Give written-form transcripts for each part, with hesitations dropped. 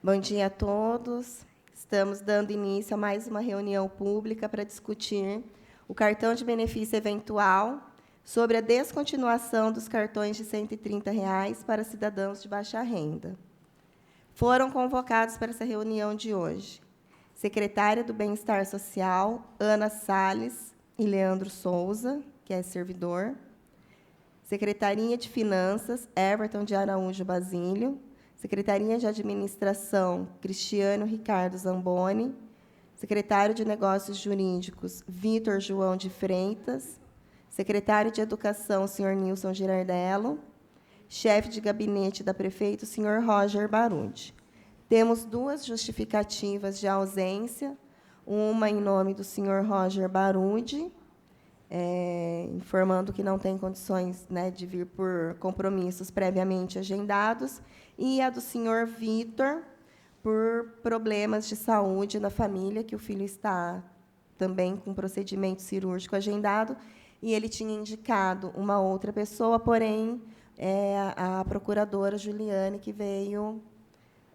Bom dia a todos. Estamos dando início a mais uma reunião pública para discutir o cartão de benefício eventual sobre a descontinuação dos cartões de R$ 130 para cidadãos de baixa renda. Foram convocados para essa reunião de hoje secretária do Bem-Estar Social, Ana Salles e Leandro Souza, que é servidor, Secretaria de Finanças, Everton de Araújo Basílio, Secretaria de Administração, Cristiano Ricardo Zamboni, Secretário de Negócios Jurídicos, Vitor João de Freitas, Secretário de Educação, senhor Nilson Girardello, chefe de gabinete da prefeita, o senhor Roger Barundi. Temos duas justificativas de ausência, uma em nome do senhor Roger Barundi, informando que não tem condições, né, de vir por compromissos previamente agendados, e a do senhor Vitor, por problemas de saúde na família, que o filho está também com procedimento cirúrgico agendado, e ele tinha indicado uma outra pessoa, porém, a procuradora Juliane, que veio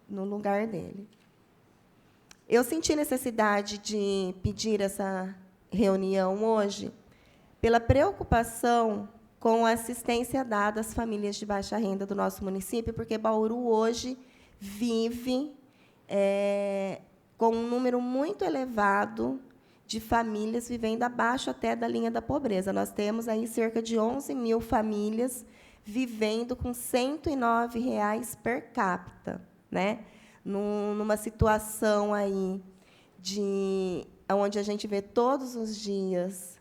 no lugar dele. Eu senti necessidade de pedir essa reunião hoje pela preocupação com a assistência dada às famílias de baixa renda do nosso município, porque Bauru hoje vive com um número muito elevado de famílias vivendo abaixo até da linha da pobreza. Nós temos aí cerca de 11 mil famílias vivendo com R$ 109 per capita, né? Numa situação aí onde a gente vê todos os dias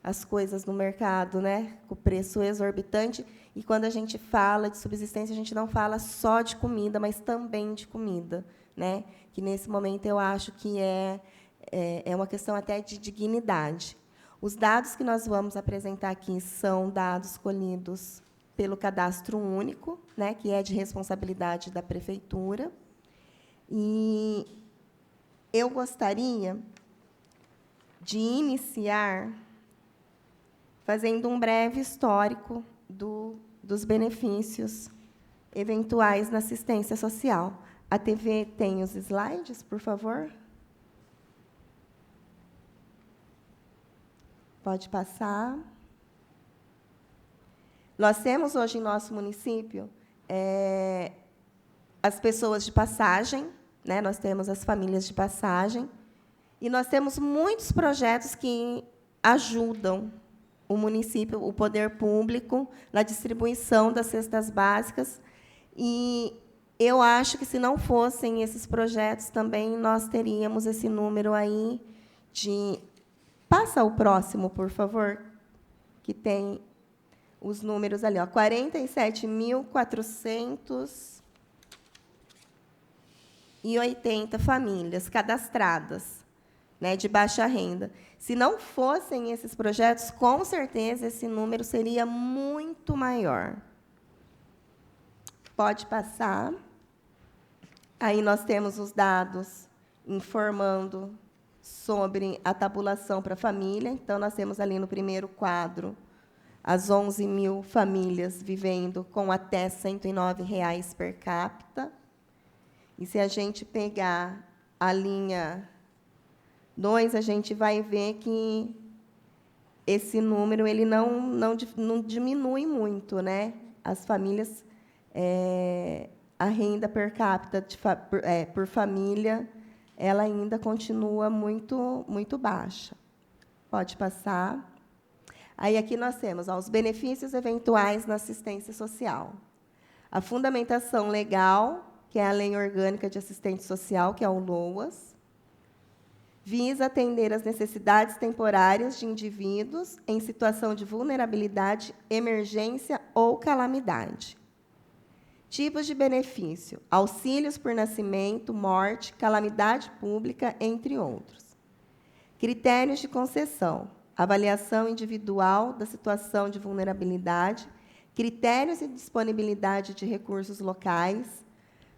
as coisas no mercado, né, com preço exorbitante, e quando a gente fala de subsistência, a gente não fala só de comida, mas também de comida, né, que, nesse momento, eu acho que é uma questão até de dignidade. Os dados que nós vamos apresentar aqui são dados colhidos pelo Cadastro Único, né, que é de responsabilidade da Prefeitura, e eu gostaria de iniciar fazendo um breve histórico dos benefícios eventuais na assistência social. A TV tem os slides, por favor? Pode passar. Nós temos hoje em nosso município as pessoas de passagem, né? Nós temos as famílias de passagem, e nós temos muitos projetos que ajudam o município, o poder público, na distribuição das cestas básicas. E eu acho que, se não fossem esses projetos, também nós teríamos esse número aí de... Passa o próximo, por favor, que tem os números ali, ó, 47.480 famílias cadastradas, né, de baixa renda. Se não fossem esses projetos, com certeza esse número seria muito maior. Pode passar. Aí nós temos os dados informando sobre a tabulação para a família. Então, nós temos ali no primeiro quadro as 11 mil famílias vivendo com até R$ 109 per capita. E, se a gente pegar a linha 2, a gente vai ver que esse número ele não diminui muito, né? As famílias, a renda per capita por família, ela ainda continua muito baixa. Pode passar. Aí, aqui nós temos os benefícios eventuais na assistência social. A fundamentação legal, que é a Lei Orgânica de Assistente Social, que é o LOAS, visa atender às necessidades temporárias de indivíduos em situação de vulnerabilidade, emergência ou calamidade. Tipos de benefício: auxílios por nascimento, morte, calamidade pública, entre outros. Critérios de concessão: avaliação individual da situação de vulnerabilidade, critérios de disponibilidade de recursos locais.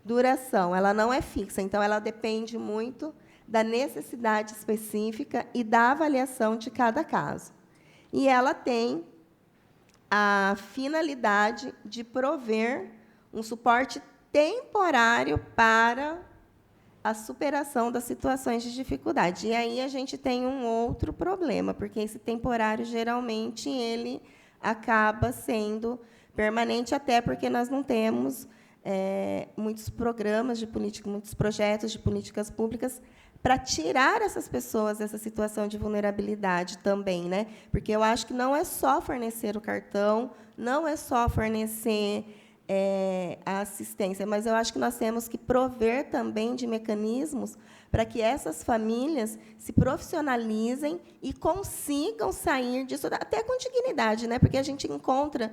Duração: ela não é fixa, então ela depende muito da necessidade específica e da avaliação de cada caso. E ela tem a finalidade de prover um suporte temporário para a superação das situações de dificuldade. E aí a gente tem um outro problema, porque esse temporário, geralmente, ele acaba sendo permanente, até porque nós não temos muitos programas de política, muitos projetos de políticas públicas para tirar essas pessoas dessa situação de vulnerabilidade também, né? Porque eu acho que não é só fornecer o cartão, não é só fornecer a assistência, mas eu acho que nós temos que prover também de mecanismos para que essas famílias se profissionalizem e consigam sair disso até com dignidade, né? Porque a gente encontra,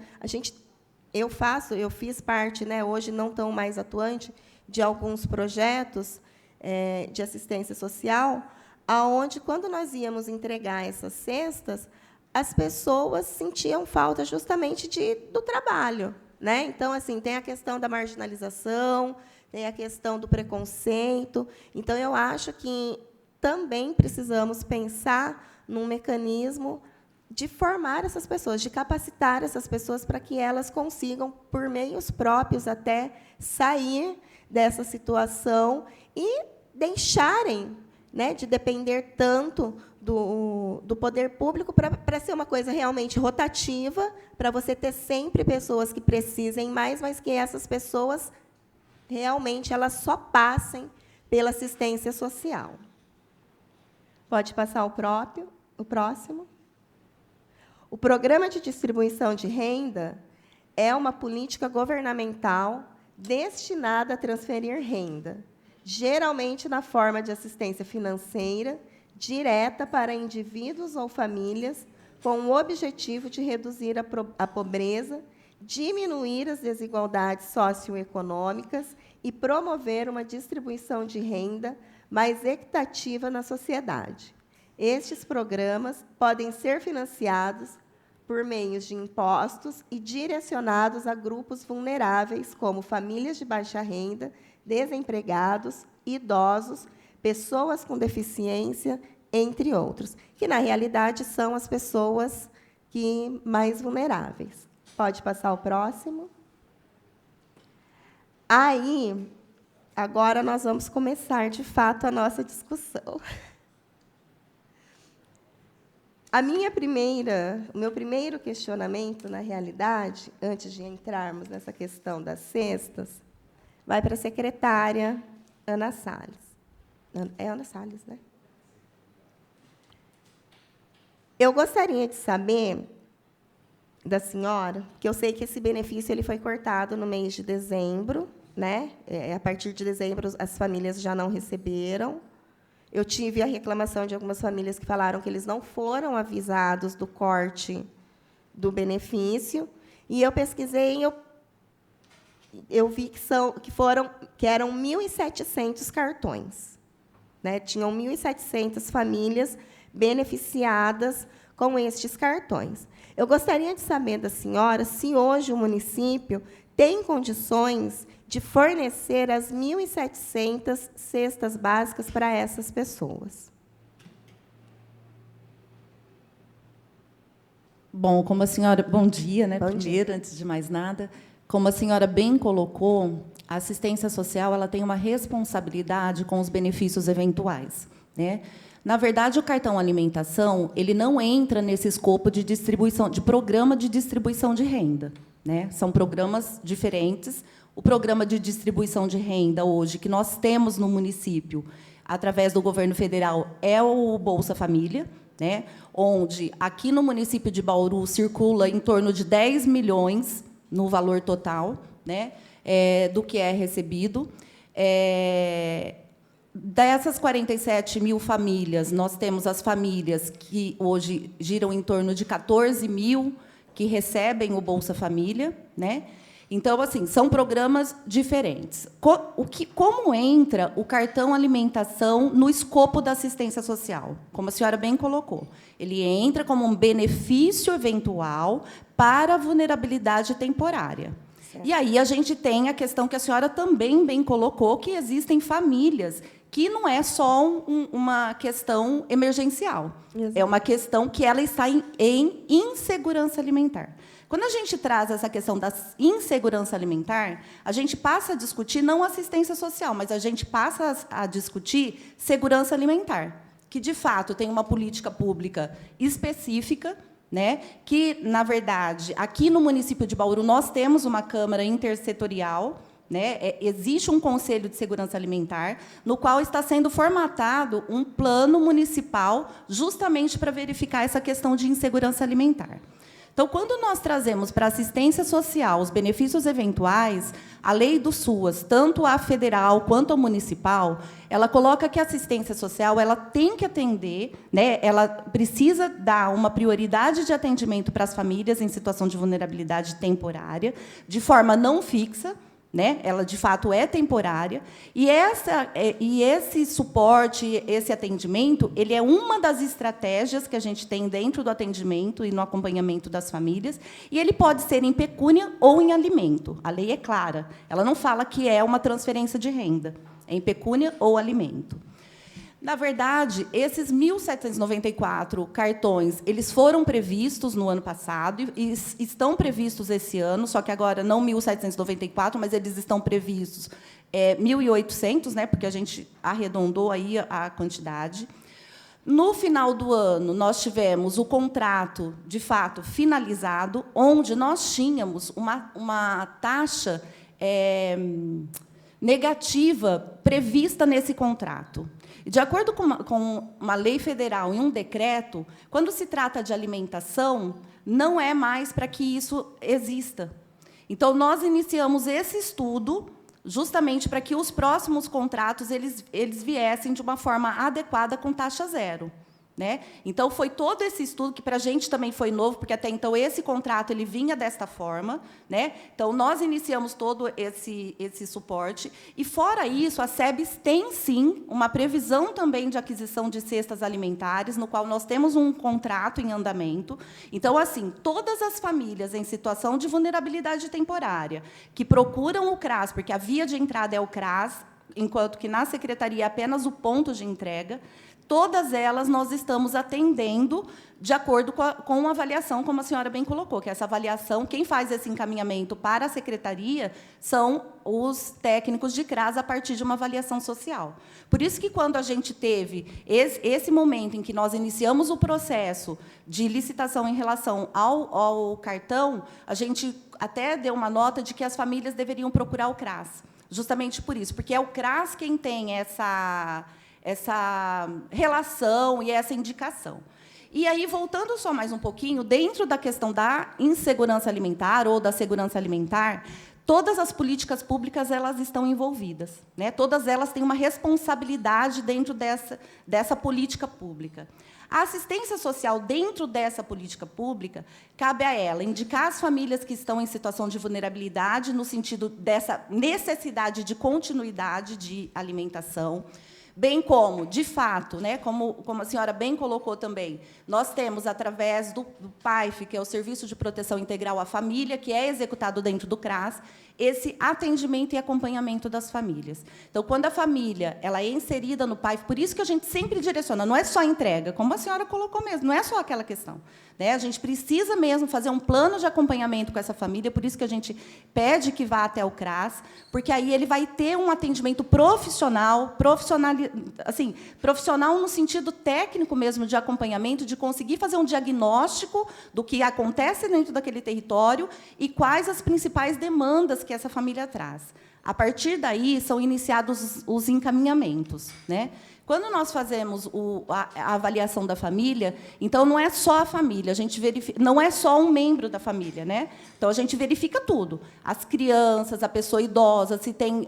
eu fiz parte, né, hoje não tão mais atuante, de alguns projetos de assistência social, aonde, quando nós íamos entregar essas cestas, as pessoas sentiam falta justamente do trabalho, né? Então, assim, tem a questão da marginalização, tem a questão do preconceito. Então, eu acho que também precisamos pensar num mecanismo de formar essas pessoas, de capacitar essas pessoas para que elas consigam, por meios próprios, até sair dessa situação e deixarem, né, de depender tanto do poder público para ser uma coisa realmente rotativa, para você ter sempre pessoas que precisem mais, mas que essas pessoas realmente elas só passem pela assistência social. Pode passar o próximo. O Programa de Distribuição de Renda é uma política governamental destinada a transferir renda, geralmente na forma de assistência financeira, direta para indivíduos ou famílias, com o objetivo de reduzir a pobreza, diminuir as desigualdades socioeconômicas e promover uma distribuição de renda mais equitativa na sociedade. Estes programas podem ser financiados por meios de impostos e direcionados a grupos vulneráveis, como famílias de baixa renda, desempregados, idosos, pessoas com deficiência, entre outros, que, na realidade, são as pessoas mais vulneráveis. Pode passar o próximo. Aí, agora nós vamos começar, de fato, a nossa discussão. O meu primeiro questionamento, na realidade, antes de entrarmos nessa questão das cestas, vai para a secretária Ana Salles. É Ana Salles, né? Eu gostaria de saber da senhora, que eu sei que esse benefício ele foi cortado no mês de dezembro, né? A partir de dezembro, as famílias já não receberam. Eu tive a reclamação de algumas famílias que falaram que eles não foram avisados do corte do benefício. E eu pesquisei e eu vi que eram 1.700 cartões, né? Tinham 1.700 famílias beneficiadas com estes cartões. Eu gostaria de saber da senhora se hoje o município tem condições de fornecer as 1.700 cestas básicas para essas pessoas. Bom, como a senhora... Bom dia, né? Primeiro, antes de mais nada. Como a senhora bem colocou, a assistência social ela tem uma responsabilidade com os benefícios eventuais, né? Na verdade, o cartão alimentação ele não entra nesse escopo de distribuição, de programa de distribuição de renda, né? São programas diferentes. O programa de distribuição de renda, hoje, que nós temos no município, através do governo federal, é o Bolsa Família, né? Onde, aqui no município de Bauru, circula em torno de 10 milhões no valor total, né? Do que é recebido. Dessas 47 mil famílias, nós temos as famílias que hoje giram em torno de 14 mil que recebem o Bolsa Família, né? Então, assim, são programas diferentes. Como entra o cartão alimentação no escopo da assistência social? Como a senhora bem colocou, ele entra como um benefício eventual para a vulnerabilidade temporária. Certo. E aí a gente tem a questão que a senhora também bem colocou, que existem famílias que não é só uma questão emergencial. Exato. É uma questão que ela está em insegurança alimentar. Quando a gente traz essa questão da insegurança alimentar, a gente passa a discutir não assistência social, mas a gente passa a discutir segurança alimentar, que, de fato, tem uma política pública específica, né, que, na verdade, aqui no município de Bauru, nós temos uma Câmara intersetorial, né, existe um Conselho de Segurança Alimentar, no qual está sendo formatado um plano municipal justamente para verificar essa questão de insegurança alimentar. Então, quando nós trazemos para a assistência social os benefícios eventuais, a lei do SUAS, tanto a federal quanto a municipal, ela coloca que a assistência social ela tem que atender, né, ela precisa dar uma prioridade de atendimento para as famílias em situação de vulnerabilidade temporária, de forma não fixa, né? Ela, de fato, é temporária, e esse suporte, esse atendimento, ele é uma das estratégias que a gente tem dentro do atendimento e no acompanhamento das famílias, e ele pode ser em pecúnia ou em alimento. A lei é clara, ela não fala que é uma transferência de renda, é em pecúnia ou alimento. Na verdade, esses 1.794 cartões, eles foram previstos no ano passado e estão previstos esse ano, só que agora não 1.794, mas eles estão previstos 1.800, né, porque a gente arredondou aí a quantidade. No final do ano, nós tivemos o contrato, de fato, finalizado, onde nós tínhamos uma taxa negativa prevista nesse contrato. De acordo com uma lei federal e um decreto, quando se trata de alimentação, não é mais para que isso exista. Então, nós iniciamos esse estudo justamente para que os próximos contratos eles viessem de uma forma adequada com taxa zero. Né? Então, foi todo esse estudo, que para a gente também foi novo, porque até então esse contrato ele vinha desta forma. Né? Então, nós iniciamos todo esse suporte. E, fora isso, a SEBS tem, sim, uma previsão também de aquisição de cestas alimentares, no qual nós temos um contrato em andamento. Então, assim, todas as famílias em situação de vulnerabilidade temporária que procuram o CRAS, porque a via de entrada é o CRAS, enquanto que na secretaria é apenas o ponto de entrega, todas elas nós estamos atendendo de acordo com a avaliação, como a senhora bem colocou, que essa avaliação, quem faz esse encaminhamento para a secretaria são os técnicos de CRAS a partir de uma avaliação social. Por isso que, quando a gente teve esse momento em que nós iniciamos o processo de licitação em relação ao cartão, a gente até deu uma nota de que as famílias deveriam procurar o CRAS, justamente por isso, porque é o CRAS quem tem essa relação e essa indicação. E aí, voltando só mais um pouquinho, dentro da questão da insegurança alimentar ou da segurança alimentar, todas as políticas públicas elas estão envolvidas, né? Todas elas têm uma responsabilidade dentro dessa política pública. A assistência social, dentro dessa política pública, cabe a ela indicar as famílias que estão em situação de vulnerabilidade, no sentido dessa necessidade de continuidade de alimentação, bem como, de fato, né, como a senhora bem colocou também, nós temos, através do PAIF, que é o Serviço de Proteção Integral à Família, que é executado dentro do CRAS, esse atendimento e acompanhamento das famílias. Então, quando a família ela é inserida no PAIF, por isso que a gente sempre direciona, não é só entrega, como a senhora colocou mesmo, não é só aquela questão. Né? A gente precisa mesmo fazer um plano de acompanhamento com essa família, por isso que a gente pede que vá até o CRAS, porque aí ele vai ter um atendimento profissional no sentido técnico mesmo de acompanhamento, de conseguir fazer um diagnóstico do que acontece dentro daquele território e quais as principais demandas que essa família traz. A partir daí, são iniciados os encaminhamentos. Né? Quando nós fazemos a avaliação da família, então, não é só a família, a gente verifica, não é só um membro da família. Né? Então, a gente verifica tudo. As crianças, a pessoa idosa, se tem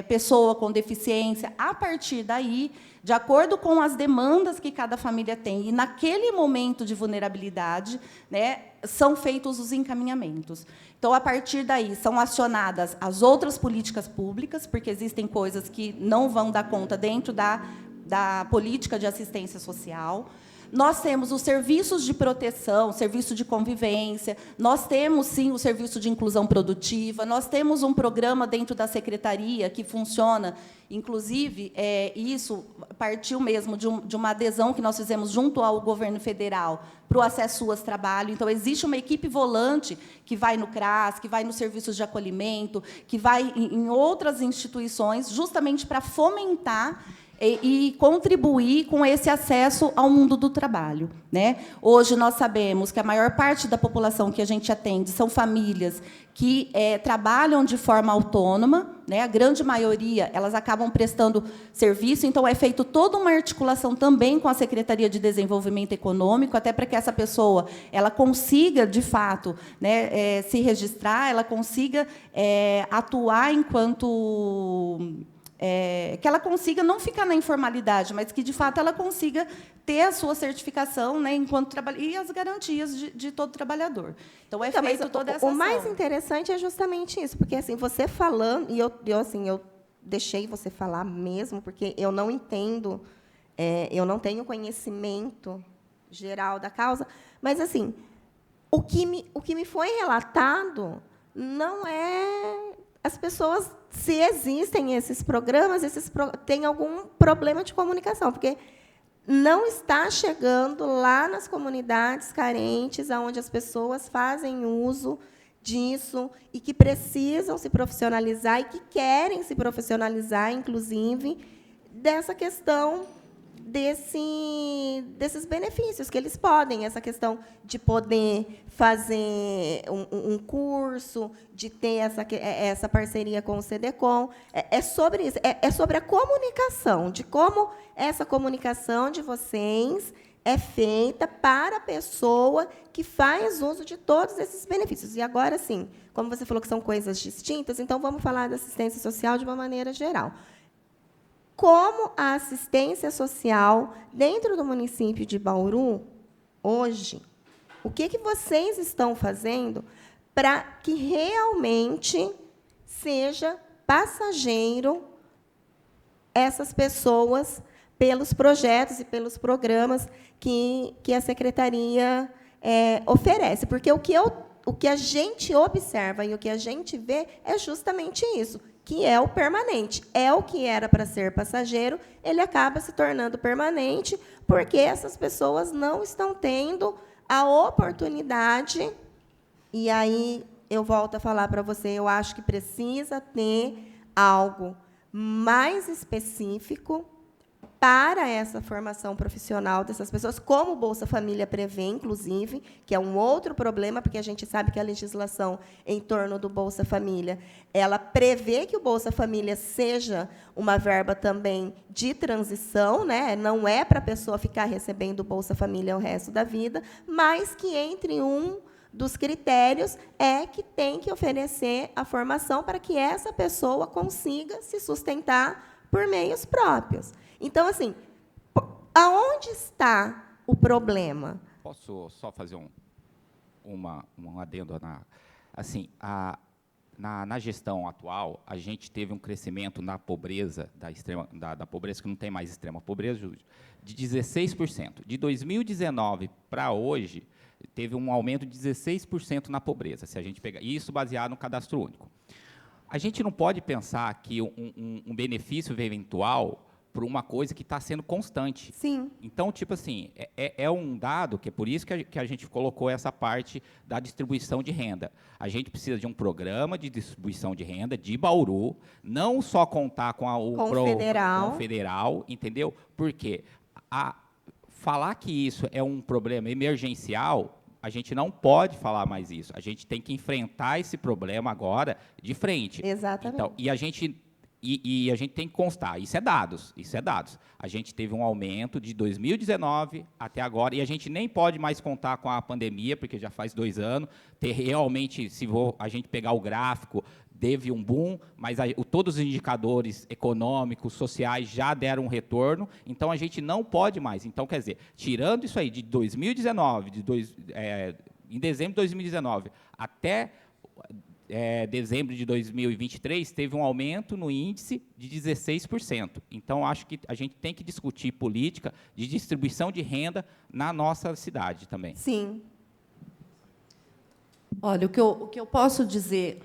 pessoa com deficiência. A partir daí, de acordo com as demandas que cada família tem, e naquele momento de vulnerabilidade, né, são feitos os encaminhamentos. Então, a partir daí, são acionadas as outras políticas públicas, porque existem coisas que não vão dar conta dentro da política de assistência social. Nós temos os serviços de proteção, serviço de convivência, nós temos, sim, o serviço de inclusão produtiva, nós temos um programa dentro da secretaria que funciona, inclusive, isso partiu mesmo de uma adesão que nós fizemos junto ao governo federal para o Acesso UAS Trabalho. Então, existe uma equipe volante que vai no CRAS, que vai nos serviços de acolhimento, que vai em outras instituições, justamente para fomentar e contribuir com esse acesso ao mundo do trabalho, né? Hoje, nós sabemos que a maior parte da população que a gente atende são famílias que trabalham de forma autônoma, né? A grande maioria, elas acabam prestando serviço, então é feito toda uma articulação também com a Secretaria de Desenvolvimento Econômico, até para que essa pessoa ela consiga, de fato, né, se registrar, ela consiga atuar enquanto... que ela consiga não ficar na informalidade, mas que, de fato, ela consiga ter a sua certificação, né, enquanto trabalhador, e as garantias de todo trabalhador. Então, feito toda essa ação. O mais interessante é justamente isso, porque, assim, você falando, e eu deixei você falar mesmo, porque eu não entendo, eu não tenho conhecimento geral da causa, mas, assim, o que me foi relatado não é... As pessoas, se existem esses programas, têm algum problema de comunicação, porque não está chegando lá nas comunidades carentes, onde as pessoas fazem uso disso e que precisam se profissionalizar e que querem se profissionalizar, inclusive, dessa questão desses benefícios que eles podem, essa questão de poder fazer um curso, de ter essa parceria com o CDCOM. É sobre isso, é sobre a comunicação, de como essa comunicação de vocês é feita para a pessoa que faz uso de todos esses benefícios. E agora, sim, como você falou que são coisas distintas, então vamos falar da assistência social de uma maneira geral. Como a assistência social dentro do município de Bauru, hoje, o que vocês estão fazendo para que realmente seja passageiro essas pessoas pelos projetos e pelos programas que a secretaria oferece? Porque o que a gente observa e o que a gente vê é justamente isso, que é o permanente. É o que era para ser passageiro, ele acaba se tornando permanente, porque essas pessoas não estão tendo a oportunidade. E aí eu volto a falar para você, eu acho que precisa ter algo mais específico para essa formação profissional dessas pessoas, como o Bolsa Família prevê, inclusive, que é um outro problema, porque a gente sabe que a legislação em torno do Bolsa Família, ela prevê que o Bolsa Família seja uma verba também de transição, né? Não é para a pessoa ficar recebendo o Bolsa Família o resto da vida, mas que, entre dos critérios, é que tem que oferecer a formação para que essa pessoa consiga se sustentar por meios próprios. Então, assim, aonde está o problema? Posso só fazer um adendo? Assim, na gestão atual, a gente teve um crescimento na pobreza, da pobreza que não tem mais extrema pobreza, de 16%. De 2019 para hoje, teve um aumento de 16% na pobreza, se a gente pegar, isso baseado no cadastro único. A gente não pode pensar que um benefício eventual por uma coisa que está sendo constante. Sim. Então, tipo assim, é um dado que é por isso que a gente colocou essa parte da distribuição de renda. A gente precisa de um programa de distribuição de renda de Bauru, não só contar com o federal, entendeu? Porque falar que isso é um problema emergencial, a gente não pode falar mais isso. A gente tem que enfrentar esse problema agora de frente. Exatamente. Então, e a gente tem que constar, isso é dados. A gente teve um aumento de 2019 até agora, e a gente nem pode mais contar com a pandemia, porque já faz 2 anos, realmente, se a gente pegar o gráfico, teve um boom, mas todos os indicadores econômicos, sociais, já deram um retorno, então a gente não pode mais. Então, quer dizer, tirando isso aí de 2019, em dezembro de 2019, até dezembro de 2023, teve um aumento no índice de 16%. Então, acho que a gente tem que discutir política de distribuição de renda na nossa cidade também. Sim. Olha, o que eu posso dizer...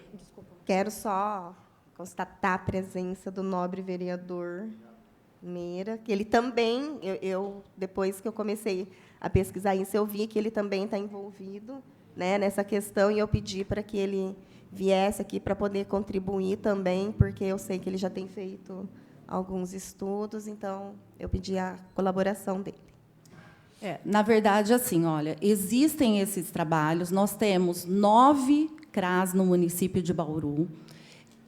Quero só constatar a presença do nobre vereador Meira, que ele também, depois que eu comecei a pesquisar isso, eu vi que ele também está envolvido, né, nessa questão, e eu pedi para que ele viesse aqui para poder contribuir também, porque eu sei que ele já tem feito alguns estudos, então eu pedi a colaboração dele. Na verdade, assim, olha, existem esses trabalhos, nós temos 9 CRAS no município de Bauru.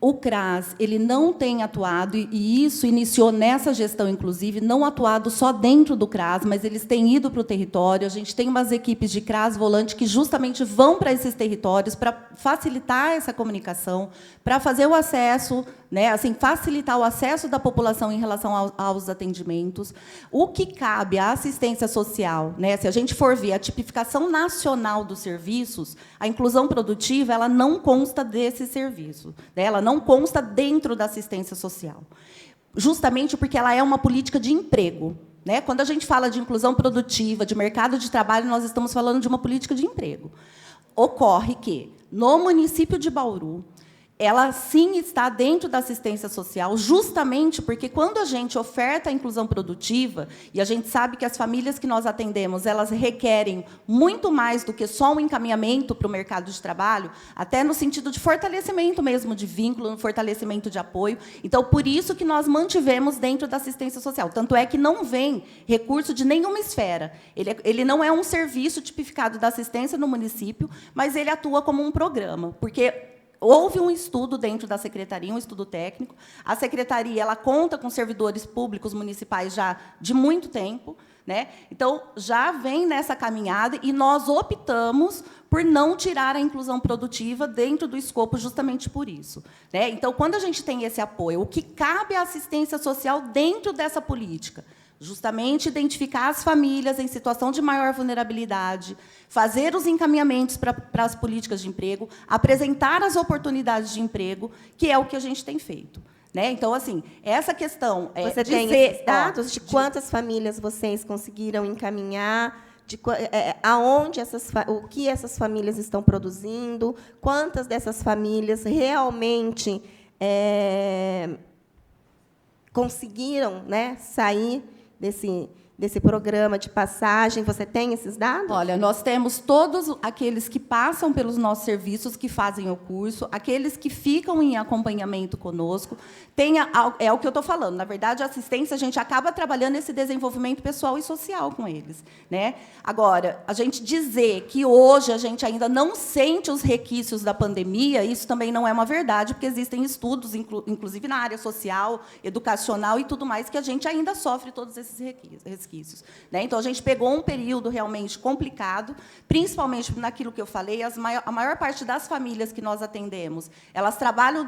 O CRAS ele não tem atuado, e isso iniciou nessa gestão, inclusive, não atuado só dentro do CRAS, mas eles têm ido para o território. A gente tem umas equipes de CRAS volante que justamente vão para esses territórios para facilitar essa comunicação, para fazer o acesso, né, assim, facilitar o acesso da população em relação aos atendimentos. O que cabe à assistência social, né, se a gente for ver a tipificação nacional dos serviços, a inclusão produtiva ela não consta desse serviço, né, ela não consta dentro da assistência social, justamente porque ela é uma política de emprego. Né? Quando a gente fala de inclusão produtiva, de mercado de trabalho, nós estamos falando de uma política de emprego. Ocorre que, no município de Bauru, ela, sim, está dentro da assistência social, justamente porque, quando a gente oferta a inclusão produtiva, e a gente sabe que as famílias que nós atendemos, elas requerem muito mais do que só um encaminhamento para o mercado de trabalho, até no sentido de fortalecimento mesmo de vínculo, no fortalecimento de apoio. Então, por isso que nós mantivemos dentro da assistência social. Tanto é que não vem recurso de nenhuma esfera. Ele não é um serviço tipificado da assistência no município, mas ele atua como um programa, porque houve um estudo dentro da secretaria, um estudo técnico. A secretaria ela conta com servidores públicos municipais já de muito tempo, né? Então, já vem nessa caminhada, e nós optamos por não tirar a inclusão produtiva dentro do escopo justamente por isso. Né? Então, quando a gente tem esse apoio, o que cabe à assistência social dentro dessa política? Justamente identificar as famílias em situação de maior vulnerabilidade, fazer os encaminhamentos para as políticas de emprego, apresentar as oportunidades de emprego, que é o que a gente tem feito. Né? Então, assim, essa questão... Você tem esses dados de quantas famílias vocês conseguiram encaminhar, aonde o que essas famílias estão produzindo, quantas dessas famílias realmente conseguiram, né, sair desse programa de passagem? Você tem esses dados? Olha, nós temos todos aqueles que passam pelos nossos serviços, que fazem o curso, aqueles que ficam em acompanhamento conosco. É o que eu estou falando. Na verdade, a assistência, a gente acaba trabalhando esse desenvolvimento pessoal e social com eles. Né? Agora, a gente dizer que hoje a gente ainda não sente os resquícios da pandemia, isso também não é uma verdade, porque existem estudos, inclusive na área social, educacional e tudo mais, que a gente ainda sofre todos esses resquícios. Né? Então, a gente pegou um período realmente complicado, principalmente naquilo que eu falei, a maior parte das famílias que nós atendemos, elas trabalham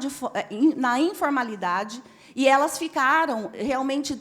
na informalidade, e elas ficaram realmente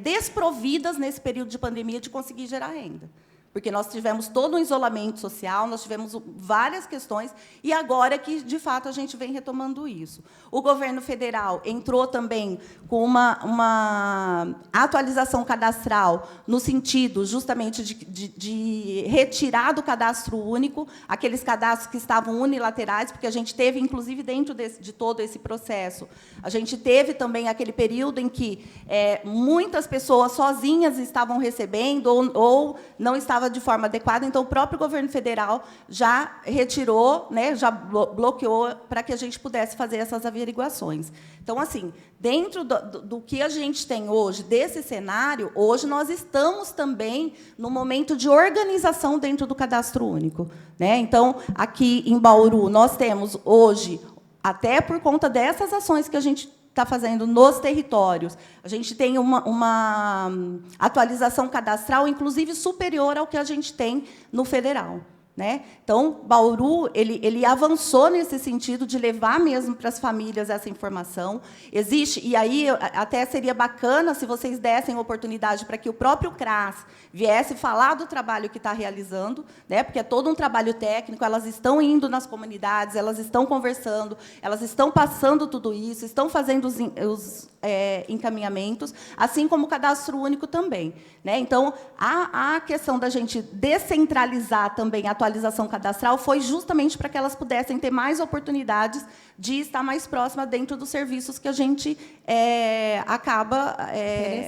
desprovidas, nesse período de pandemia, de conseguir gerar renda. Porque nós tivemos todo um isolamento social, nós tivemos várias questões, e agora que, de fato, a gente vem retomando isso. O governo federal entrou também com uma atualização cadastral, no sentido, justamente, de retirar do cadastro único aqueles cadastros que estavam unilaterais, porque a gente teve, inclusive, dentro de todo esse processo, a gente teve também aquele período em que muitas pessoas sozinhas estavam recebendo ou não estavam de forma adequada, então o próprio governo federal já retirou, né, já bloqueou para que a gente pudesse fazer essas averiguações. Então, assim, dentro do que a gente tem hoje, desse cenário, hoje nós estamos também no momento de organização dentro do cadastro único. Né? Então, aqui em Bauru, nós temos hoje, até por conta dessas ações que a gente está fazendo nos territórios, a gente tem uma atualização cadastral, inclusive, superior ao que a gente tem no federal. né? Então, Bauru ele avançou nesse sentido de levar mesmo para as famílias essa informação. Existe, e aí até seria bacana se vocês dessem oportunidade para que o próprio CRAS viesse falar do trabalho que está realizando, né? Porque é todo um trabalho técnico, elas estão indo nas comunidades, elas estão conversando, elas estão passando tudo isso, estão fazendo os encaminhamentos, assim como o cadastro único também, né? Então, a questão da gente descentralizar também a atualização cadastral foi justamente para que elas pudessem ter mais oportunidades de estar mais próxima dentro dos serviços que a gente acaba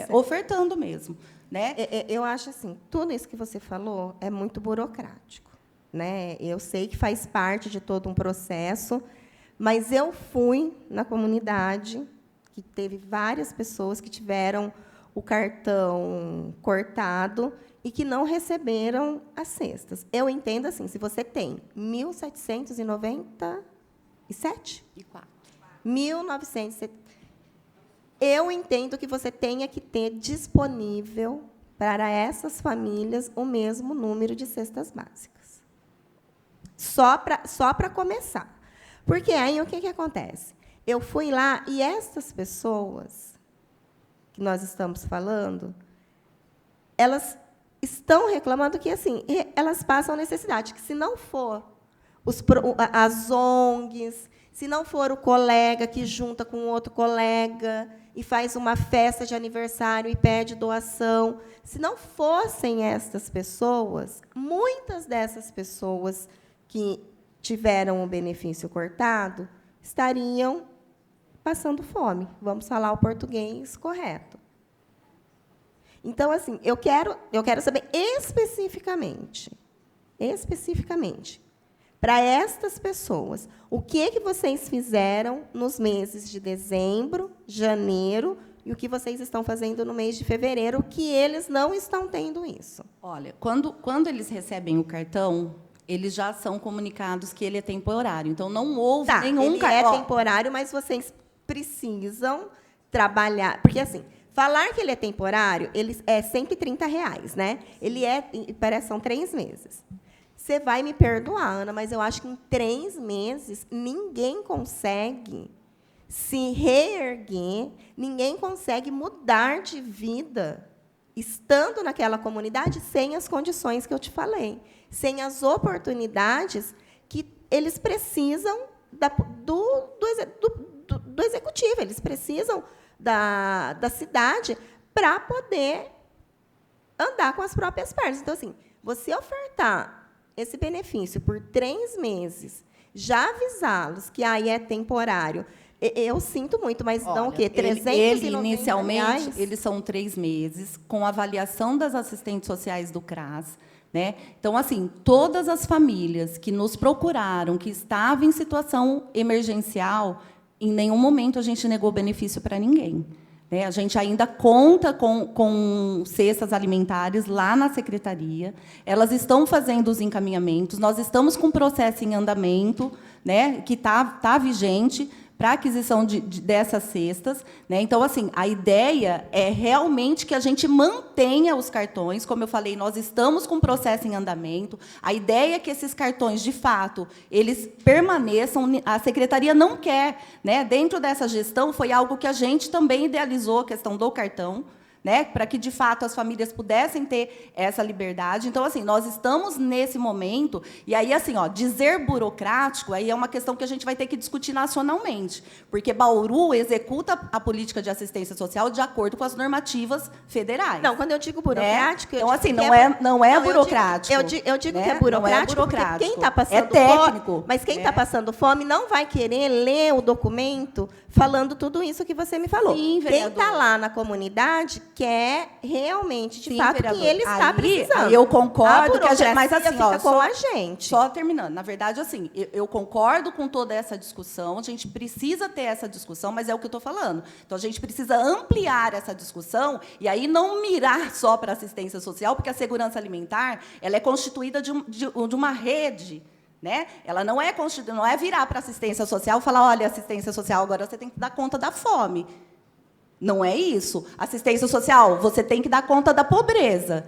ofertando mesmo, né? Eu acho assim, tudo isso que você falou é muito burocrático, né? Eu sei que faz parte de todo um processo, mas eu fui na comunidade que teve várias pessoas que tiveram o cartão cortado e que não receberam as cestas. Eu entendo assim, se você tem 1.797? 1.970. Eu entendo que você tenha que ter disponível para essas famílias o mesmo número de cestas básicas. Só para começar. Porque aí o que acontece? Eu fui lá e essas pessoas que nós estamos falando, elas estão reclamando que assim, elas passam necessidade, que se não for as ONGs, se não for o colega que junta com outro colega e faz uma festa de aniversário e pede doação, se não fossem estas pessoas, muitas dessas pessoas que tiveram o benefício cortado estariam passando fome. Vamos falar o português correto. Então, assim, eu quero saber especificamente, para estas pessoas, o que vocês fizeram nos meses de dezembro, janeiro, e o que vocês estão fazendo no mês de fevereiro, que eles não estão tendo isso. Olha, quando eles recebem o cartão, eles já são comunicados que ele é temporário. Então, não houve nenhum cartão. Ele é temporário, mas vocês precisam trabalhar. Porque, assim, falar que ele é temporário, ele é R$ 130, né? Parece que são 3 meses. Você vai me perdoar, Ana, mas eu acho que em 3 meses ninguém consegue se reerguer, ninguém consegue mudar de vida estando naquela comunidade sem as condições que eu te falei, sem as oportunidades que eles precisam do executivo, eles precisam da cidade para poder andar com as próprias pernas. Então, assim, você ofertar esse benefício por 3 meses, já avisá-los que aí é temporário, eu sinto muito, mas dão o quê? 390 inicialmente, reais? eles são 3 meses, com avaliação das assistentes sociais do CRAS. Né? Então, assim, todas as famílias que nos procuraram, que estavam em situação emergencial, em nenhum momento a gente negou benefício para ninguém. Né? A gente ainda conta com cestas alimentares lá na secretaria, elas estão fazendo os encaminhamentos, nós estamos com um processo em andamento, né, que tá vigente, para a aquisição dessas cestas. Né? Então, assim, a ideia é realmente que a gente mantenha os cartões. Como eu falei, nós estamos com o processo em andamento. A ideia é que esses cartões, de fato, eles permaneçam. A secretaria não quer, né? Dentro dessa gestão, foi algo que a gente também idealizou, a questão do cartão, né, para que, de fato, as famílias pudessem ter essa liberdade. Então, assim, nós estamos nesse momento, e aí, assim, dizer burocrático, aí é uma questão que a gente vai ter que discutir nacionalmente, porque Bauru executa a política de assistência social de acordo com as normativas federais. Não, quando eu digo burocrático... Então, assim, não é burocrático. Eu digo que é burocrático, porque quem está passando técnico, fome... Mas quem está passando fome não vai querer ler o documento falando tudo isso que você me falou. Sim, vereador. Quem está lá na comunidade quer realmente, de fato, vereador, que ele está precisando. Aí eu concordo, que a gente, mas assim, fica com a gente. Só terminando. Na verdade, assim, eu concordo com toda essa discussão, a gente precisa ter essa discussão, mas é o que eu estou falando. Então, a gente precisa ampliar essa discussão e aí não mirar só para a assistência social, porque a segurança alimentar ela é constituída de uma rede. Né? Ela não é virar para a assistência social e falar, olha, assistência social, agora você tem que dar conta da fome. Não é isso. Assistência social, você tem que dar conta da pobreza.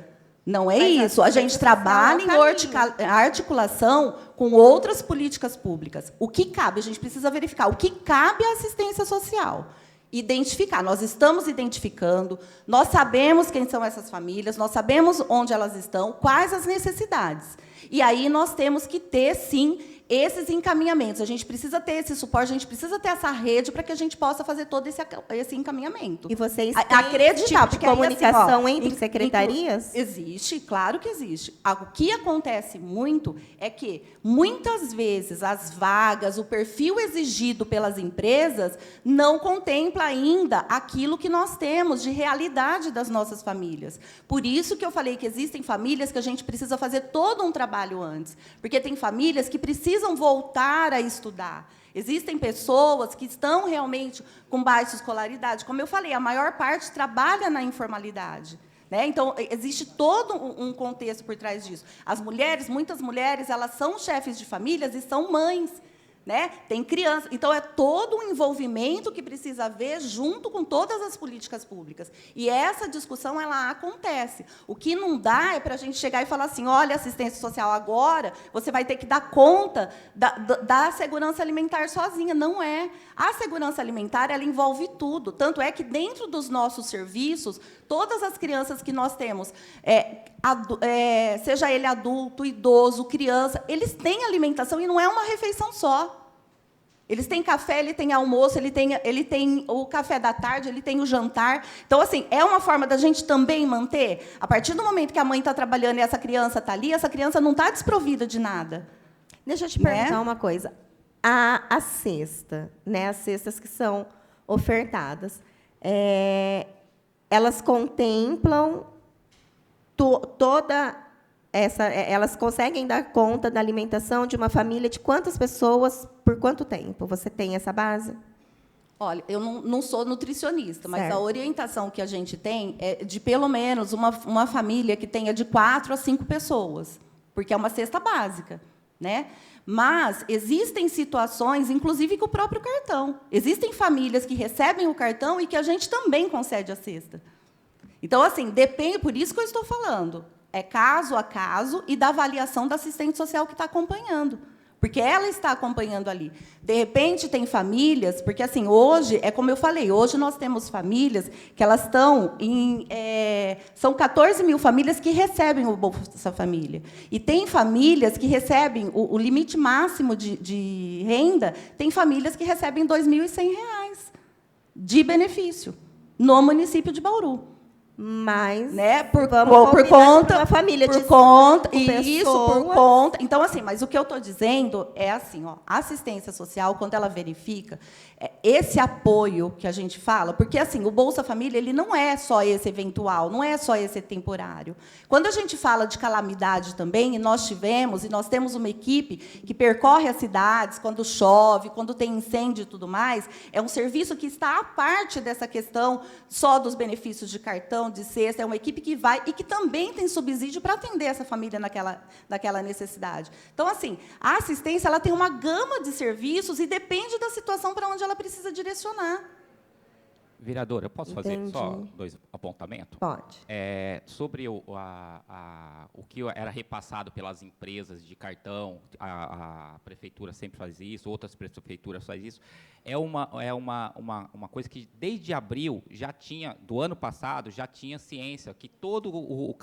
Não é Mas isso. A gente trabalha em articulação com outras políticas públicas. O que cabe? A gente precisa verificar o que cabe à assistência social. Identificar. Nós estamos identificando, nós sabemos quem são essas famílias, nós sabemos onde elas estão, quais as necessidades. E aí nós temos que ter, sim, esses encaminhamentos. A gente precisa ter esse suporte, a gente precisa ter essa rede para que a gente possa fazer todo esse encaminhamento. E vocês têm acreditar, tipo de comunicação aí, assim, entre secretarias? Existe, claro que existe. O que acontece muito é que, muitas vezes, as vagas, o perfil exigido pelas empresas não contempla ainda aquilo que nós temos de realidade das nossas famílias. Por isso que eu falei que existem famílias que a gente precisa fazer todo um trabalho antes, porque tem famílias que precisam voltar a estudar. Existem pessoas que estão realmente com baixa escolaridade. Como eu falei, a maior parte trabalha na informalidade. Né? Então, existe todo um contexto por trás disso. As mulheres, muitas mulheres, elas são chefes de famílias e são mães. Né? Tem criança. Então, é todo um envolvimento que precisa haver junto com todas as políticas públicas. E essa discussão ela acontece. O que não dá é para a gente chegar e falar assim, olha, assistência social agora, você vai ter que dar conta da segurança alimentar sozinha. Não é. A segurança alimentar ela envolve tudo. Tanto é que, dentro dos nossos serviços, todas as crianças que nós temos, seja ele adulto, idoso, criança, eles têm alimentação e não é uma refeição só. Eles têm café, ele tem almoço, ele tem o café da tarde, ele tem o jantar. Então, assim, é uma forma da gente também manter. A partir do momento que a mãe está trabalhando e essa criança está ali, essa criança não está desprovida de nada. Deixa eu te perguntar uma coisa. A cesta, né, as cestas que são ofertadas, elas contemplam toda essa... Elas conseguem dar conta da alimentação de uma família de quantas pessoas, por quanto tempo? Você tem essa base? Olha, eu não sou nutricionista, mas certo. A orientação que a gente tem é de, pelo menos, uma família que tenha de 4 a 5 pessoas, porque é uma cesta básica. Né? Mas existem situações, inclusive com o próprio cartão. Existem famílias que recebem o cartão e que a gente também concede a cesta. Então, assim, depende, por isso que eu estou falando. É caso a caso e da avaliação da assistente social que está acompanhando. Porque ela está acompanhando ali. De repente, tem famílias... Porque, assim, hoje, é como eu falei, hoje nós temos famílias que elas estão em... são 14 mil famílias que recebem o Bolsa Família. E tem famílias que recebem o limite máximo de renda, tem famílias que recebem R$ 2.100 de benefício no município de Bauru. Mas, né, por conta da família, por conta, isso, por conta. Então, assim, mas o que eu estou dizendo é assim, ó, a assistência social, quando ela verifica esse apoio que a gente fala, porque assim, o Bolsa Família ele não é só esse eventual, não é só esse temporário. Quando a gente fala de calamidade também, e nós temos uma equipe que percorre as cidades quando chove, quando tem incêndio e tudo mais, é um serviço que está à parte dessa questão só dos benefícios de cartão, de cesta, é uma equipe que vai e que também tem subsídio para atender essa família naquela necessidade. Então, assim, a assistência ela tem uma gama de serviços e depende da situação para onde ela precisa direcionar. Vereadora, eu posso fazer só 2 apontamentos? Pode. Sobre o que era repassado pelas empresas de cartão, a prefeitura sempre faz isso, outras prefeituras fazem isso, é uma coisa que, desde abril, do ano passado, já tinha ciência que todo o